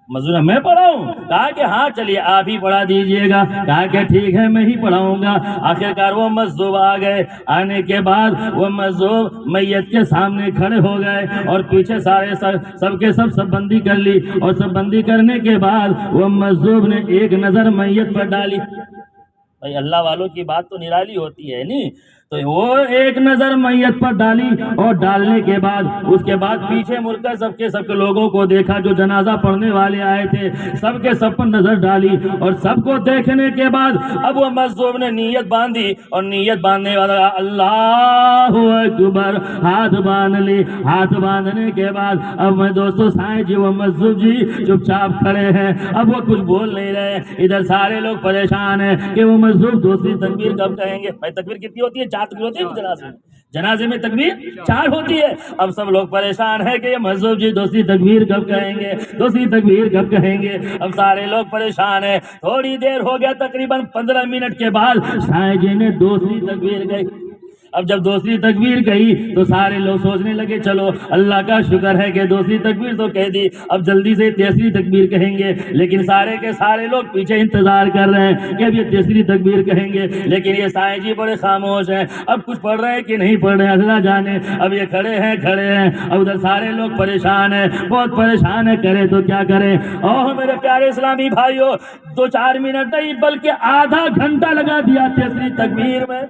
S1: مزدور میں پڑھاؤں؟ کہا کہ ہاں چلیے آپ ہی پڑھا دیجئے گا۔ کہا کہ ٹھیک ہے میں ہی پڑھاؤں گا۔ آخرکار وہ مجذوب آ گئے، آنے کے بعد وہ مجذوب میت کے سامنے کھڑے ہو گئے اور پیچھے سارے سب کے سب بندی کر لی، اور سب بندی کرنے کے بعد وہ مجذوب نے ایک نظر میت پر ڈالی۔ بھائی اللہ والوں کی بات تو نرالی ہوتی ہے نہیں، تو وہ ایک نظر میت پر ڈالی، اور ڈالنے کے بعد اس کے بعد پیچھے مڑ کر سب کے لوگوں کو دیکھا جو جنازہ پڑھنے والے آئے تھے، سب کے سب پر نظر ڈالی، اور سب کو دیکھنے کے بعد اب وہ مجذوب نے نیت باندھی، اور نیت باندھنے والا اللہ اکبر، ہاتھ باندھ لی۔ ہاتھ باندھنے کے بعد اب میں دوستو سائیں جی وہ مجذوب جی چپ چاپ کھڑے ہیں، اب وہ کچھ بول نہیں رہے، ادھر سارے لوگ پریشان ہیں کہ وہ مجذوب دوسری تکبیر کب کہیں گے۔ بھائی تکبیر کتنی ہوتی ہے؟ 4 تکبیر ہوتی ہے جنازے میں تکبیر 4 ہوتی ہے۔ اب سب لوگ پریشان ہیں کہ یہ مجذوب جی دوسری تکبیر کب کہیں گے، دوسری تکبیر کب کہیں گے۔ اب سارے لوگ پریشان ہیں۔ تھوڑی دیر ہو گیا، تقریباً 15 منٹ کے بعد سائیں جی نے دوسری تکبیر کہی۔ اب جب دوسری تکبیر کہی تو سارے لوگ سوچنے لگے چلو اللہ کا شکر ہے کہ دوسری تکبیر تو کہہ دی، اب جلدی سے تیسری تکبیر کہیں گے، لیکن سارے کے سارے لوگ پیچھے انتظار کر رہے ہیں کہ اب یہ تیسری تکبیر کہیں گے، لیکن یہ سائیں جی بڑے خاموش ہیں، اب کچھ پڑھ رہے ہیں کہ نہیں پڑھ رہے ہیں اللہ جانے۔ اب یہ کھڑے ہیں اب ادھر سارے لوگ پریشان ہیں، بہت پریشان ہیں، کرے تو کیا کریں۔ اوہ میرے پیارے اسلامی بھائیوں، 2-4 منٹ نہیں بلکہ آدھا گھنٹہ لگا دیا تیسری تکبیر میں،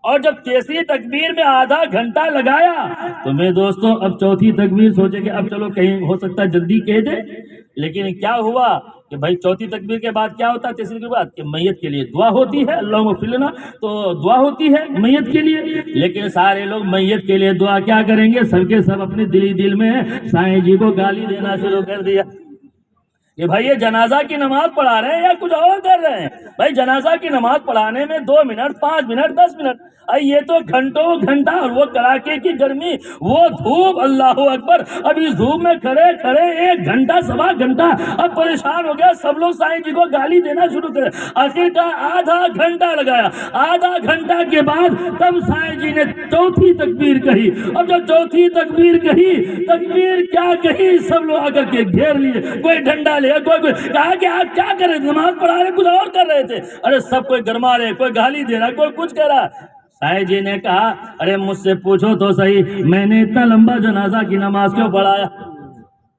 S1: اور جب تیسری تکبیر میں آدھا گھنٹہ لگایا تو میں دوستوں اب چوتھی تکبیر سوچے کہ اب چلو کہیں ہو سکتا ہے جلدی کہہ دے، لیکن کیا ہوا کہ بھائی چوتھی تکبیر کے بعد کیا ہوتا ہے؟ تیسری کے بعد کہ میت کے لیے دعا ہوتی ہے، اللہم اغفر لنا، تو دعا ہوتی ہے میت کے لیے، لیکن سارے لوگ میت کے لیے دعا کیا کریں گے؟ سب کے سب اپنے دل میں سائیں جی کو گالی دینا شروع کر دیا کہ بھائی یہ جنازہ کی نماز پڑھا رہے ہیں یا کچھ اور کر رہے ہیں؟ بھائی جنازہ کی نماز پڑھانے میں 2 منٹ 5 منٹ 10 منٹ، یہ تو گھنٹوں گھنٹہ، اور وہ کڑاکے کی گرمی، وہ دھوپ، اللہ اکبر، اب اس دھوپ میں کھڑے 1 گھنٹہ 1.25 گھنٹہ، اب پریشان ہو گیا، سب لوگ سائیں جی کو گالی دینا شروع کرے۔ آخر کا آدھا گھنٹہ لگایا، آدھا گھنٹہ کے بعد تب سائیں جی نے چوتھی تکبیر کہی، اور جب چوتھی تکبیر کہی، تکبیر کیا کہی، سب لوگ آ کر کے گھیر لیے، کوئی ڈنڈا لے، کوئی کہا کہ آپ کیا کر رہے تھے؟ نماز پڑھا رہے، کچھ اور کر رہے تھے۔ ارے سب کوئی گرما رہے، کوئی گالی دے رہا، کوئی کچھ کہہ رہا۔ سائیں جی نے کہا ارے مجھ سے پوچھو تو صحیح، میں نے اتنا لمبا جنازہ کی نماز کیوں پڑھایا؟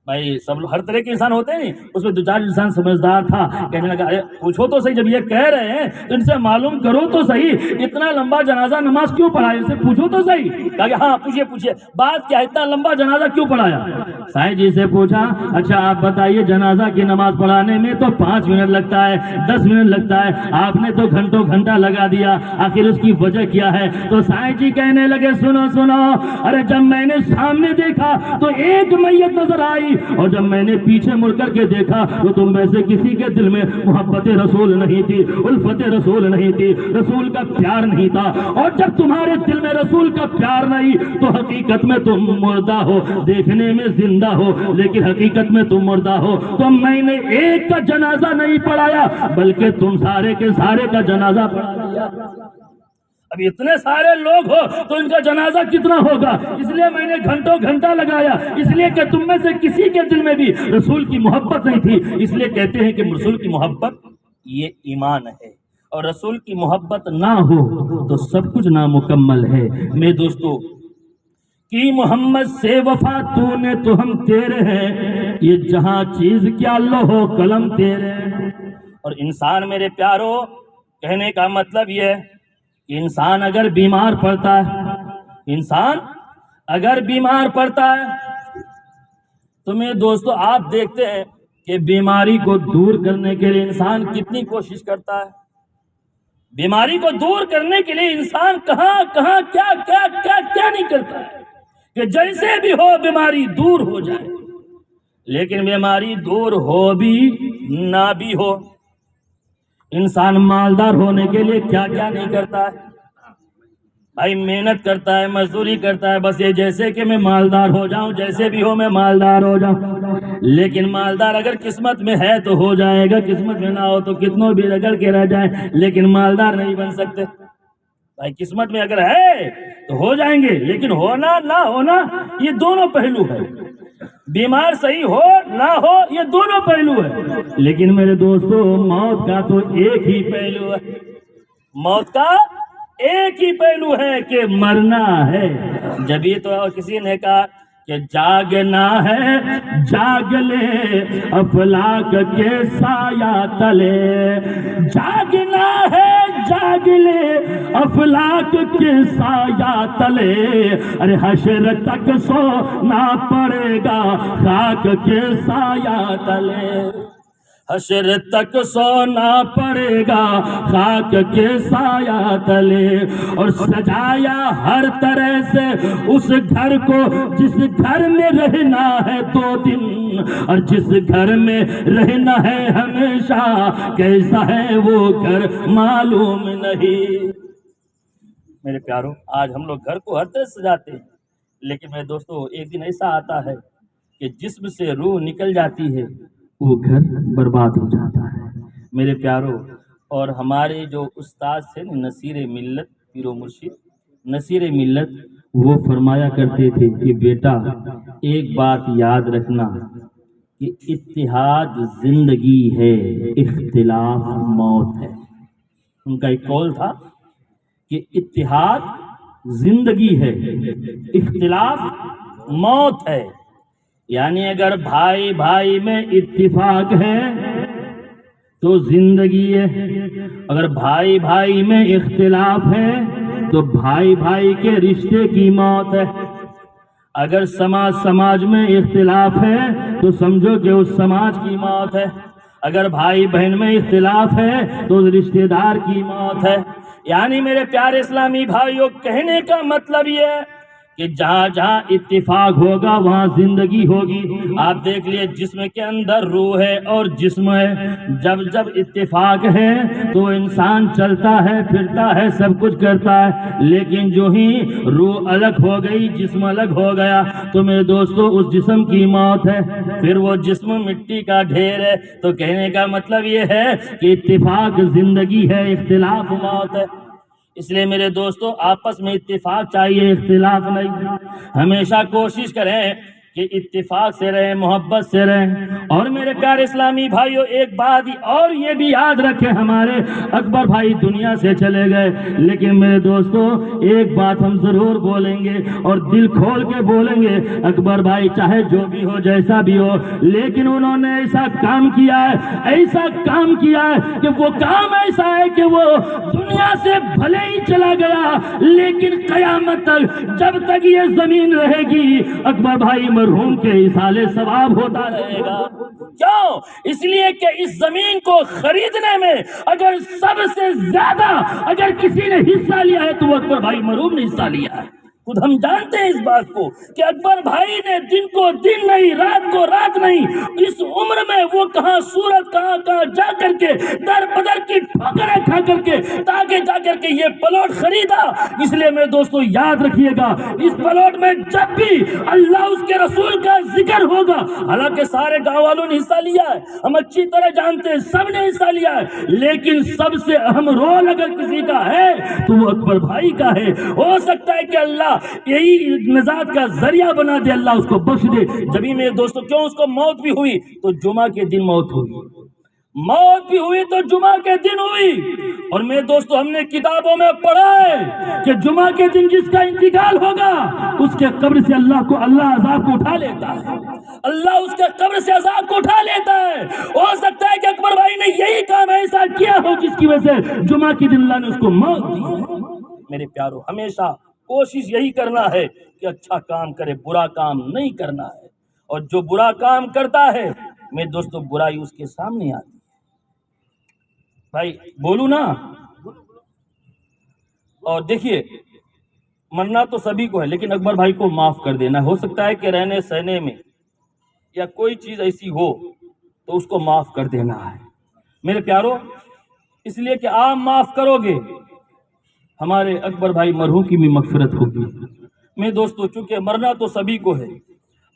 S1: بھائی سب لوگ ہر طرح کے انسان ہوتے ہیں نہیں، اس میں دو چار انسان سمجھدار تھا، کہنے لگا ارے پوچھو تو صحیح، جب یہ کہہ رہے ہیں تو ان سے معلوم کرو تو صحیح، اتنا لمبا جنازہ نماز کیوں پڑھایا، ان سے پوچھو تو صحیح۔ کہا کہ ہاں پوچھیے بات کیا ہے، اتنا لمبا جنازہ کیوں پڑھایا؟ سائیں جی سے پوچھا اچھا آپ بتائیے جنازہ کی نماز پڑھانے میں تو 5 منٹ لگتا ہے، 10 منٹ لگتا ہے، آپ نے تو گھنٹوں گھنٹہ لگا دیا، آخر اس کی وجہ کیا ہے؟ تو سائیں جی کہنے لگے سنو ارے جب میں نے سامنے دیکھا تو ایک میت نظر آئی، اور جب میں نے پیچھے مڑ کر کے دیکھا تو تم میں سے کسی کے دل میں محبت رسول نہیں تھی، الفت رسول نہیں تھی، رسول کا پیار نہیں تھا، اور جب تمہارے دل میں رسول کا پیار نہیں تو حقیقت میں تم مردہ ہو، دیکھنے میں زندہ ہو لیکن حقیقت میں تم مردہ ہو۔ تو میں نے ایک کا جنازہ نہیں پڑھایا بلکہ تم سارے کے سارے کا جنازہ پڑھا دیا۔ اب اتنے سارے لوگ ہو تو ان کا جنازہ کتنا ہوگا، اس لیے میں نے گھنٹوں گھنٹہ لگایا، اس لیے کہ تم میں سے کسی کے دل میں بھی رسول کی محبت نہیں تھی۔ اس لیے کہتے ہیں کہ رسول کی محبت یہ ایمان ہے، اور رسول کی محبت نہ ہو تو سب کچھ نامکمل ہے۔ میرے دوستو کی محمد سے وفا تو نے تو ہم تیرے ہیں، یہ جہاں چیز کیا لوح قلم تیرے۔ اور انسان میرے پیارو، کہنے کا مطلب یہ ہے کہ انسان اگر بیمار پڑتا ہے تو میرے دوستو آپ دیکھتے ہیں کہ بیماری کو دور کرنے کے لیے انسان کتنی کوشش کرتا ہے، بیماری کو دور کرنے کے لیے انسان کہاں کیا نہیں کرتا ہے کہ جیسے بھی ہو بیماری دور ہو جائے۔ لیکن بیماری دور ہو بھی نہ بھی ہو، انسان مالدار ہونے کے لیے کیا نہیں کرتا ہے بھائی، محنت کرتا ہے، مزدوری کرتا ہے، بس یہ جیسے کہ میں مالدار ہو جاؤں، جیسے بھی ہو میں مالدار ہو جاؤں۔ لیکن مالدار اگر قسمت میں ہے تو ہو جائے گا، قسمت میں نہ ہو تو کتنوں بھی رگڑ کے رہ جائیں لیکن مالدار نہیں بن سکتے بھائی۔ قسمت میں اگر ہے تو ہو جائیں گے، لیکن ہونا نہ ہونا یہ دونوں پہلو ہے، بیمار صحیح ہو نہ ہو یہ دونوں پہلو ہے۔ لیکن میرے دوستو موت کا تو ایک ہی پہلو ہے، موت کا ایک ہی پہلو ہے کہ مرنا ہے۔ جبھی تو کسی نے کہا کہ جاگنا ہے جاگ لے افلاک کے سایہ تلے، جاگنا ہے جاگ لے افلاک کے سایہ تلے، ارے حشر تک سونا پڑے گا خاک کے سایہ تلے، حشر تک سونا پڑے گا خاک کے سایہ تلے۔ اور سجایا ہر طرح سے اس گھر کو جس گھر میں رہنا ہے 2 دن، اور جس گھر میں رہنا ہے ہمیشہ، کیسا ہے وہ گھر معلوم نہیں۔ میرے پیارو آج ہم لوگ گھر کو ہر طرح سجاتے ہیں، لیکن میرے دوستو ایک دن ایسا آتا ہے کہ جسم سے روح نکل جاتی ہے، وہ گھر برباد ہو جاتا ہے میرے پیارو۔ اور ہمارے جو استاد تھے نصیر ملت، پیر و مرشد نصیر ملت، وہ فرمایا کرتے تھے کہ بیٹا ایک بات یاد رکھنا کہ اتحاد زندگی ہے، اختلاف موت ہے۔ ان کا ایک قول تھا کہ اتحاد زندگی ہے، اختلاف موت ہے۔ یعنی اگر بھائی بھائی میں اتفاق ہے تو زندگی ہے، اگر بھائی بھائی میں اختلاف ہے تو بھائی بھائی کے رشتے کی موت ہے۔ اگر سماج میں اختلاف ہے تو سمجھو کہ اس سماج کی موت ہے، اگر بھائی بہن میں اختلاف ہے تو رشتہ دار کی موت ہے۔ یعنی میرے پیارے اسلامی بھائیوں، کہنے کا مطلب یہ ہے کہ جہاں جہاں اتفاق ہوگا وہاں زندگی ہوگی۔ آپ دیکھ لیے جسم کے اندر روح ہے اور جسم ہے، جب اتفاق ہے تو انسان چلتا ہے پھرتا ہے سب کچھ کرتا ہے، لیکن جو ہی روح الگ ہو گئی جسم الگ ہو گیا تو میرے دوستو اس جسم کی موت ہے، پھر وہ جسم مٹی کا ڈھیر ہے۔ تو کہنے کا مطلب یہ ہے کہ اتفاق زندگی ہے، اختلاف موت ہے۔ اس لیے میرے دوستو آپس میں اتفاق چاہیے، اختلاف نہیں۔ ہمیشہ کوشش کریں کہ اتفاق سے رہیں، محبت سے رہیں۔ اور میرے پیارے اسلامی بھائیوں، ایک بات اور یہ بھی یاد رکھیں، ہمارے اکبر بھائی دنیا سے چلے گئے، لیکن میرے دوستوں ایک بات ہم ضرور بولیں گے اور دل کھول کے بولیں گے، اکبر بھائی چاہے جو بھی ہو، جیسا بھی ہو، لیکن انہوں نے ایسا کام کیا ہے، ایسا کام کیا ہے کہ وہ کام ایسا ہے کہ وہ دنیا سے بھلے ہی چلا گیا، لیکن قیامت تک جب تک یہ زمین رہے گی اکبر بھائی مرحوم کے اصالے ثواب ہوتا رہے گا۔ کیوں؟ اس لیے کہ اس زمین کو خریدنے میں اگر سب سے زیادہ اگر کسی نے حصہ لیا ہے تو وہ اکبر بھائی مرحوم نے حصہ لیا ہے۔ خود ہم جانتے ہیں اس بات کو کہ اکبر بھائی نے دن کو دن نہیں، رات کو رات نہیں، اس عمر میں وہ کہاں صورت کہاں جا کر کے در بدر کی ٹھوکریں کھا کر کے تاکہ جا کر کے یہ پلاٹ خریدا۔ اس لیے میرے دوستو یاد رکھیے گا، اس پلاٹ میں جب بھی اللہ اس کے رسول کا ذکر ہوگا، حالانکہ سارے گاؤں والوں نے حصہ لیا ہے، ہم اچھی طرح جانتے ہیں سب نے حصہ لیا ہے، لیکن سب سے اہم رول اگر کسی کا ہے تو وہ اکبر بھائی کا ہے۔ ہو سکتا ہے کہ اللہ یہی نجات کا ذریعہ بنا دے، اللہ اس کو بخش دے۔ جبھی میرے دوستو کیوں اس کو موت بھی ہوئی تو جمعہ کے دن موت ہوئی، موت بھی ہوئی تو جمعہ کے دن ہوئی۔ اور میرے دوستو ہم نے کتابوں میں پڑھا ہے کہ جمعہ کے دن جس کا انتقال ہوگا اس کے قبر سے اللہ عذاب کو اٹھا لیتا ہے، اللہ اس کے قبر سے عذاب کو اٹھا لیتا ہے۔ ہو سکتا ہے کہ اکبر بھائی نے یہی کام ایسا کیا ہو جس کی وجہ سے جمعہ کے دن اللہ نے اس کو موت دی ہے۔ میرے پیارو، ہمیشہ کوشش یہی کرنا ہے کہ اچھا کام کرے، برا کام نہیں کرنا ہے، اور جو برا کام کرتا ہے میرے دوستو برائی اس کے سامنے آتی ہے۔ بھائی بولو نا، اور دیکھیے مرنا تو سبھی کو ہے، لیکن اکبر بھائی کو معاف کر دینا۔ ہو سکتا ہے کہ رہنے سہنے میں یا کوئی چیز ایسی ہو تو اس کو معاف کر دینا ہے میرے پیارو، اس لیے کہ آپ معاف کرو گے ہمارے اکبر بھائی مرحوم کی بھی مغفرت ہوگی۔ میرے دوستو چونکہ مرنا تو سبھی کو ہے،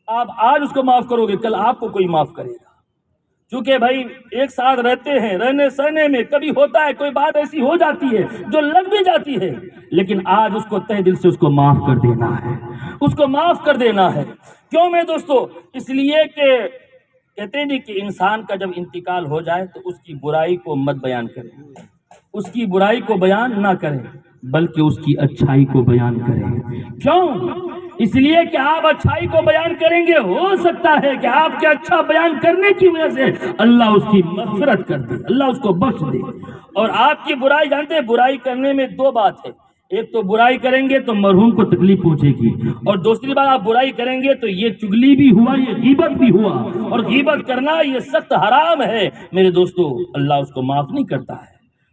S1: آپ آج اس کو معاف کرو گے کل آپ کو کوئی معاف کرے گا، چونکہ بھائی ایک ساتھ رہتے ہیں، رہنے سہنے میں کبھی ہوتا ہے کوئی بات ایسی ہو جاتی ہے جو لگ بھی جاتی ہے، لیکن آج اس کو تہ دل سے اس کو معاف کر دینا ہے، اس کو معاف کر دینا ہے۔ کیوں میرے دوستو؟ اس لیے کہ کہتے ہیں کہ انسان کا جب انتقال ہو جائے تو اس کی برائی کو مت بیان کرے، اس کی برائی کو بیان نہ کرے بلکہ اس کی اچھائی کو بیان کریں۔ کیوں؟ اس لیے کہ آپ اچھائی کو بیان کریں گے، ہو سکتا ہے کہ آپ کے اچھا بیان کرنے کی وجہ سے اللہ اس کی مغفرت کر دے، اللہ اس کو بخش دے۔ اور آپ کی برائی جانتے ہیں، برائی کرنے میں دو بات ہے، ایک تو برائی کریں گے تو مرحوم کو تکلیف پہنچے گی، اور دوسری بات آپ برائی کریں گے تو یہ چگلی بھی ہوا، یہ غیبت بھی ہوا، اور غیبت کرنا یہ سخت حرام ہے میرے دوستو، اللہ اس کو معاف نہیں کرتا ہے۔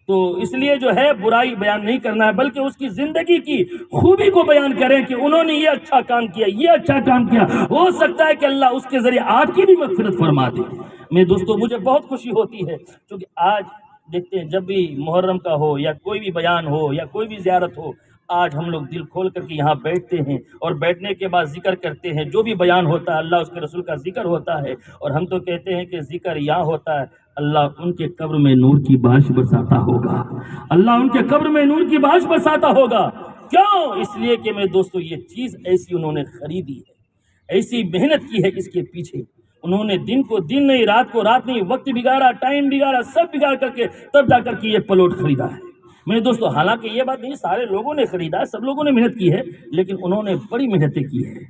S1: تو اس لیے جو ہے برائی بیان نہیں کرنا ہے بلکہ اس کی زندگی کی خوبی کو بیان کریں کہ انہوں نے یہ اچھا کام کیا، یہ اچھا کام کیا، ہو سکتا ہے کہ اللہ اس کے ذریعے آپ کی بھی مغفرت فرما دے۔ میرے دوستو مجھے بہت خوشی ہوتی ہے کیونکہ آج دیکھتے ہیں جب بھی محرم کا ہو یا کوئی بھی بیان ہو یا کوئی بھی زیارت ہو، آج ہم لوگ دل کھول کر کے یہاں بیٹھتے ہیں اور بیٹھنے کے بعد ذکر کرتے ہیں، جو بھی بیان ہوتا ہے اللہ اس کے رسول کا ذکر ہوتا ہے، اور ہم تو کہتے ہیں کہ ذکر یہاں ہوتا ہے اللہ ان کے قبر میں نور کی بارش برساتا ہوگا، اللہ ان کے قبر میں نور کی بارش برساتا ہوگا۔ کیوں؟ اس لیے کہ میرے دوستو یہ چیز ایسی انہوں نے خریدی ہے، ایسی محنت کی ہے اس کے پیچھے، انہوں نے دن کو دن نہیں، رات کو رات نہیں، وقت بگاڑا، ٹائم بگاڑا، سب بگاڑ کر کے تب جا کر کے یہ پلاٹ خریدا ہے میرے دوستو۔ حالانکہ یہ بات نہیں سارے لوگوں نے خریدا ہے، سب لوگوں نے محنت کی ہے، لیکن انہوں نے بڑی محنتیں کی ہے۔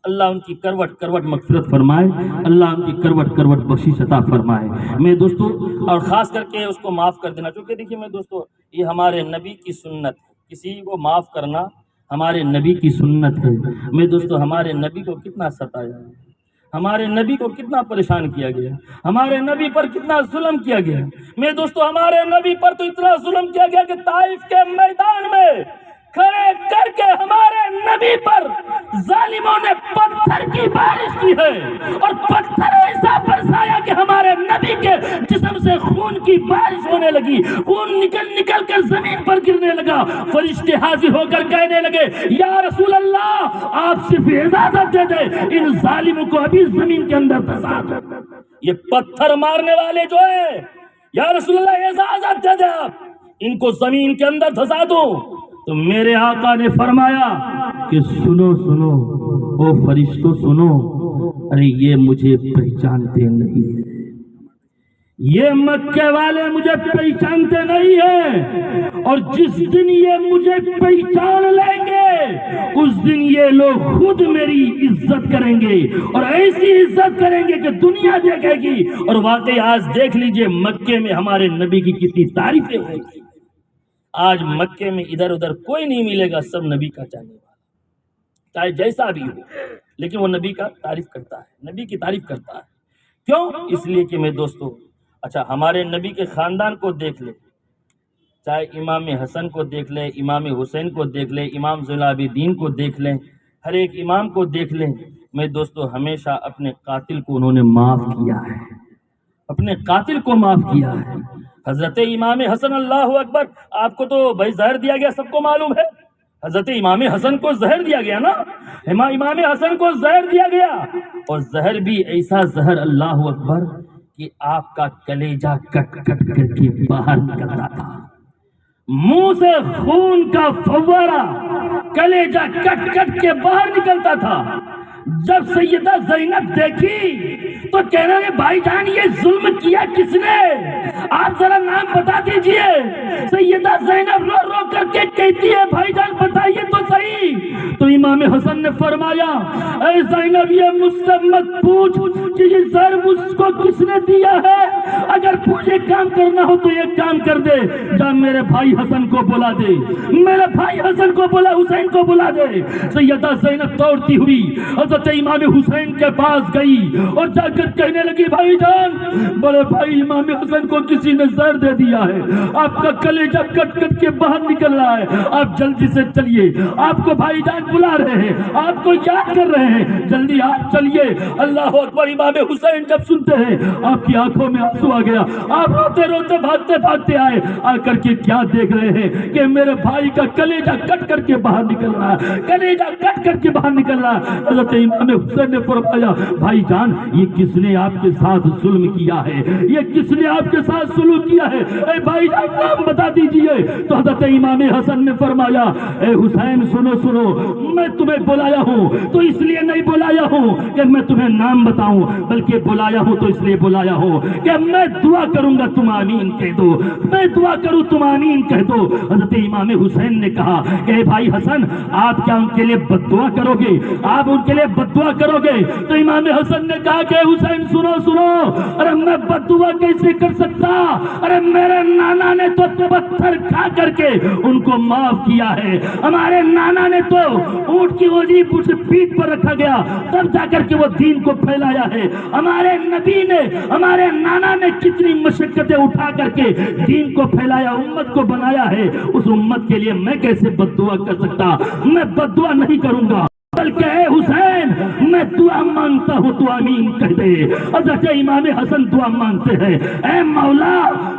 S1: اللہ ان کی کروٹ کروٹ مغفرت فرمائے، اللہ ان کی کروٹ کروٹ بخشش عطا فرمائے میرے دوستو، اور خاص کر کے اس کو معاف کر دینا، چونکہ دیکھیے میرے دوستو یہ ہمارے نبی کی سنت ہے، کسی کو معاف کرنا ہمارے نبی کی سنت ہے میرے دوستو۔ ہمارے نبی کو کتنا ستایا، ہمارے نبی کو کتنا پریشان کیا گیا، ہمارے نبی پر کتنا ظلم کیا گیا میرے دوستو۔ ہمارے نبی پر تو اتنا ظلم کیا گیا کہ طائف کے میدان میں کھڑے کر کے ہمارے نبی پر ظالموں نے پتھر کی بارش کی ہے، اور پتھر ایسا برسایا کہ ہمارے نبی کے جسم سے خون کی بارش ہونے لگی، خون نکل نکل کے زمین پر گرنے لگا۔ فرشتے حاضر ہو کر کہنے لگے یا رسول اللہ آپ صرف اجازت دے دیں، ان ظالموں کو ابھی زمین کے اندر دھسا دو۔ یہ پتھر مارنے والے جو ہیں یا رسول اللہ اجازت دے دیں آپ ان کو زمین کے اندر دھسا دو۔ تو میرے آقا نے فرمایا
S2: کہ سنو سنو او فرشتوں سنو، ارے یہ مجھے پہچانتے نہیں ہیں، یہ مکے والے مجھے پہچانتے نہیں ہیں، اور جس دن یہ مجھے پہچان لیں گے اس دن یہ لوگ خود میری عزت کریں گے، اور ایسی عزت کریں گے کہ دنیا دیکھے گی۔ اور واقعی آج دیکھ لیجئے مکے میں ہمارے نبی کی کتنی تعریفیں ہوئی۔ آج مکے میں ادھر ادھر کوئی نہیں ملے گا، سب نبی کا چاہنے والا، چاہے جیسا بھی ہو، لیکن وہ نبی کا تعریف کرتا ہے، نبی کی تعریف کرتا ہے۔ کیوں؟ اس لیے کہ میں دوستو، اچھا ہمارے نبی کے خاندان کو دیکھ لیں، چاہے امام حسن کو دیکھ لیں، امام حسین کو دیکھ لیں، امام زین العابدین کو دیکھ لیں، ہر ایک امام کو دیکھ لیں، میں دوستو ہمیشہ اپنے قاتل کو انہوں نے معاف کیا ہے، اپنے قاتل کو معاف کیا ہے۔ حضرت امام حسن، اللہ اکبر، آپ کو تو بھائی زہر دیا گیا، سب کو معلوم ہے، حضرت امام حسن کو زہر دیا گیا نا، امام حسن کو زہر دیا گیا، اور زہر بھی ایسا زہر، اللہ اکبر، کہ آپ کا کلیجہ کٹ کٹ کر کے باہر نکلتا تھا، منہ سے خون کا فوارہ کلیجہ کٹ کٹ کے باہر نکلتا تھا۔ جب سیدہ زینب دیکھی تو کہہ رہے ہیں بھائی جان یہ ظلم کیا کس نے؟ آپ ذرا نام بتا دیجئے۔ سیدہ زینب رو رو کر کے کہتی ہے بھائی جان بتائیے تو صحیح۔ تو امام حسن نے فرمایا اے زینب یہ مجھ سے مت پوچھ کہ یہ زہر مجھ کو کس نے دیا ہے، اگر تجھے کام کرنا ہو تو یہ کام کر دے، جا میرے بھائی حسن کو بلا دے، میرے بھائی حسن کو بلا، حسین کو بلا دے۔ سیدہ زینب دوڑتی ہوئی حضرت امام حسین کے پاس گئی اور جا کر کہنے لگی بھائی جان بڑے بھائی امام حسن کو کسی نے زہر دے دیا ہے، آپ کا کلیجہ کٹ کٹ کے باہر نکل رہا ہے، آپ جلدی سے چلیے، آپ کو بھائی جان بلا رہے ہیں، آپ کو یاد کر رہے ہیں، جلدی آپ چلیے۔ اللہ اکبر، امام حسین جب سنتے ہیں آپ کی آنکھوں میں آنسو آ گیا، آپ روتے روتے بھاگتے بھاگتے آئے، آ کر کے کیا دیکھ رہے ہیں کہ میرے بھائی کا کلیجہ کٹ کر کے باہر نکل رہا ہے، کلیجہ کٹ کر کے باہر نکل رہا ہے۔ حضرت امام حسین نے فرمایا بھائی جان یہ کس نے آپ کے ساتھ ظلم کیا ہے، یہ کس نے آپ کے ساتھ سلوک کیا ہے، اے بھائی جان نام بتا دیجئے۔ تو حضرت امام حسن نے فرمایا اے حسین سنو سنو، میں تمہیں بلایا ہوں تو اس لیے نہیں بلایا ہوں کہ میں تمہیں نام بتاؤں، بلکہ بلایا ہوں تو اس لیے بلایا ہوں کہ میں دعا کروں گا تم آمین کہہ دو، میں دعا کروں تم آمین کہہ دو۔ حضرت امام حسین نے کہا کہ اے بھائی حسن آپ کیا ان کے لیے بد دعا کرو گے، آپ ان کے لیے بد دعا کرو گے؟ تو امام حسن نے کہا کہ حسین سنو سنو، ارے میں بد دعا کیسے کر سکتا، ارے میرے نانا نے تو پتھر کھا کر کے ان کو معاف کیا ہے، ہمارے نانا نے تو اونٹ کی اوجری پیٹھ پر رکھا گیا تب جا کر کے وہ دین کو پھیلایا ہے، ہمارے نبی نے، ہمارے نانا نے کتنی مشقتیں اٹھا کر کے دین کو پھیلایا، امت کو بنایا ہے، اس امت کے لیے میں کیسے بد دعا کر سکتا؟ میں بد دعا نہیں کروں گا، بلکہ اے حسین میں دعا مانگتا ہوں تو آمین کہہ دے۔ حضرت امام حسن دعا مانگتے ہیں اے مولا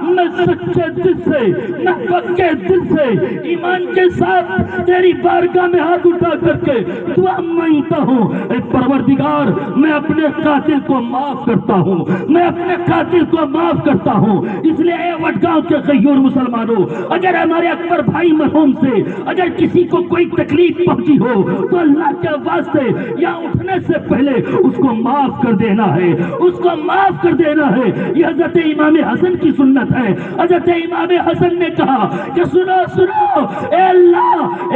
S2: میں سچے دل سے، میں پکے دل سے ایمان کے ساتھ تیری بارگاہ میں ہاتھ اٹھا کر کے دعا مانگتا ہوں، اے پروردگار میں اپنے قاتل کو معاف کرتا ہوں، میں اپنے قاتل کو معاف کرتا ہوں۔ اس لیے اے وڈگاؤں کے غیور مسلمانوں، اگر ہمارے اکبر بھائی مرحوم سے اگر کسی کو کوئی تکلیف پہنچی ہو تو اللہ کے واسطے یا اٹھنے سے پہلے اس کو معاف کر دینا ہے، اس کو معاف کر دینا ہے۔ یہ حضرت امام حسن کی سنت ہے۔ حضرت امام حسن نے کہا کہ سنو سنو اے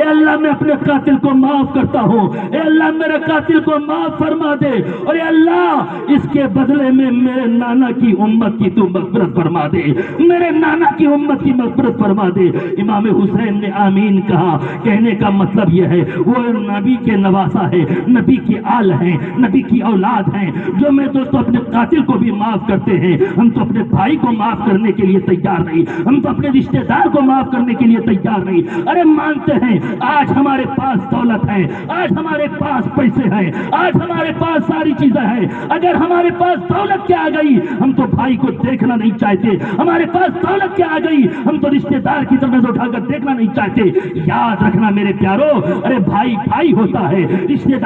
S2: اللہ میں اپنے قاتل کو معاف کرتا ہوں، اے اللہ میرے قاتل کو معاف فرما دے، اور اے اللہ اس کے بدلے میں میرے نانا کی امت کی تو مغفرت فرما دے، میرے نانا کی امت کی مغفرت فرما دے۔ امام حسین نے آمین کہا، کہنے کا مطلب یہ ہے وہ نبی کے نواسا ہے، نبی کی آل ہیں، نبی کی اولاد ہیں، جو میں دوستو اپنے قاتل کو بھی معاف کرتے ہیں۔ ہم تو اپنے بھائی کو معاف کرنے کے لیے تیار نہیں، ہم تو اپنے رشتہ دار کو معاف کرنے کے لیے تیار نہیں۔ ارے مانتے ہیں آج ہمارے پاس دولت ہے، آج ہمارے پاس پیسے ہیں، آج ہمارے پاس ساری چیزیں ہیں، اگر ہمارے پاس دولت کیا آ گئی ہم تو بھائی کو دیکھنا نہیں چاہتے، ہمارے پاس دولت کیا آ گئی ہم تو رشتہ دار کی طرف اٹھا کر دیکھنا نہیں چاہتے۔ یاد رکھنا میرے پیارو، ارے بھائی بھائی ہوتا ہے، رشتہ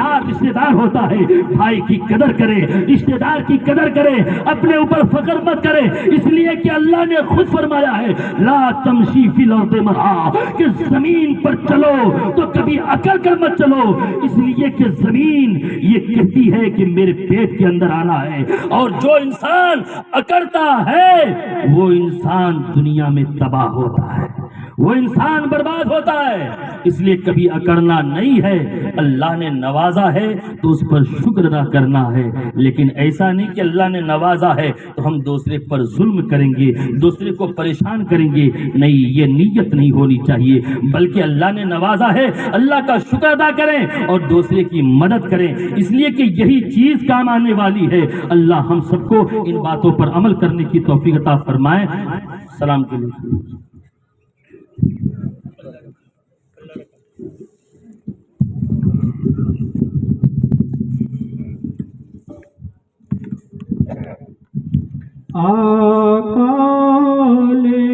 S2: دار ہوتا ہے، بھائی کی قدر کرے، رشتہ دار کی قدر کرے، اپنے اوپر فخر مت کرے، اس لیے کہ اللہ نے خود فرمایا ہے لا تمشی فی الارض مرحا، کہ زمین پر چلو تو کبھی اکڑ کر مت چلو، اس لیے کہ زمین یہ کہتی ہے کہ میرے پیٹ کے اندر آنا ہے، اور جو انسان اکڑتا ہے وہ انسان دنیا میں تباہ ہوتا ہے، وہ انسان برباد ہوتا ہے۔ اس لیے کبھی اکڑنا نہیں ہے، اللہ نے نوازا ہے تو اس پر شکر ادا کرنا ہے، لیکن ایسا نہیں کہ اللہ نے نوازا ہے تو ہم دوسرے پر ظلم کریں گے، دوسرے کو پریشان کریں گے، نہیں، یہ نیت نہیں ہونی چاہیے، بلکہ اللہ نے نوازا ہے اللہ کا شکر ادا کریں اور دوسرے کی مدد کریں، اس لیے کہ یہی چیز کام آنے والی ہے۔ اللہ ہم سب کو ان باتوں پر عمل کرنے کی توفیق عطا فرمائے۔ سلام کے لیے
S3: آقا لے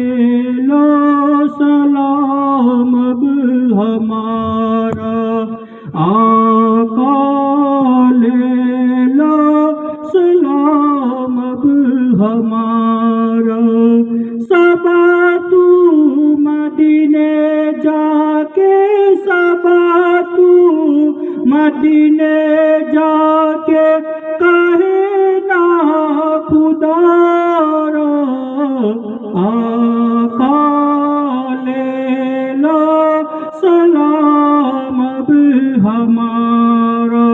S3: لو سلام اب ہمارا، آقا لے لو سلام اب ہمارا، صبا تو مدینے جا کے، صبا تو مدینے جا کے کہنا خدا را، آقا لے لو سلام اب ہمارا،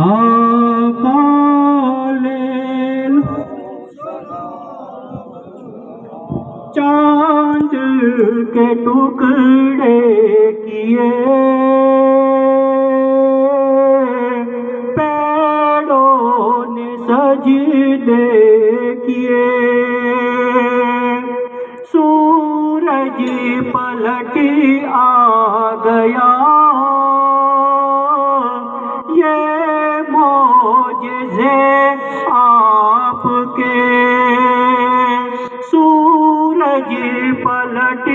S3: آقا لے لو۔ چاند کے ٹکڑے کیے سجدے کیے، سورج پلٹ آ گیا، یہ معجزے آپ کے، سورج پلٹ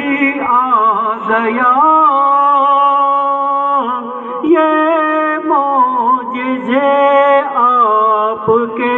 S3: آ گیا، یہ معجزے آپ کے،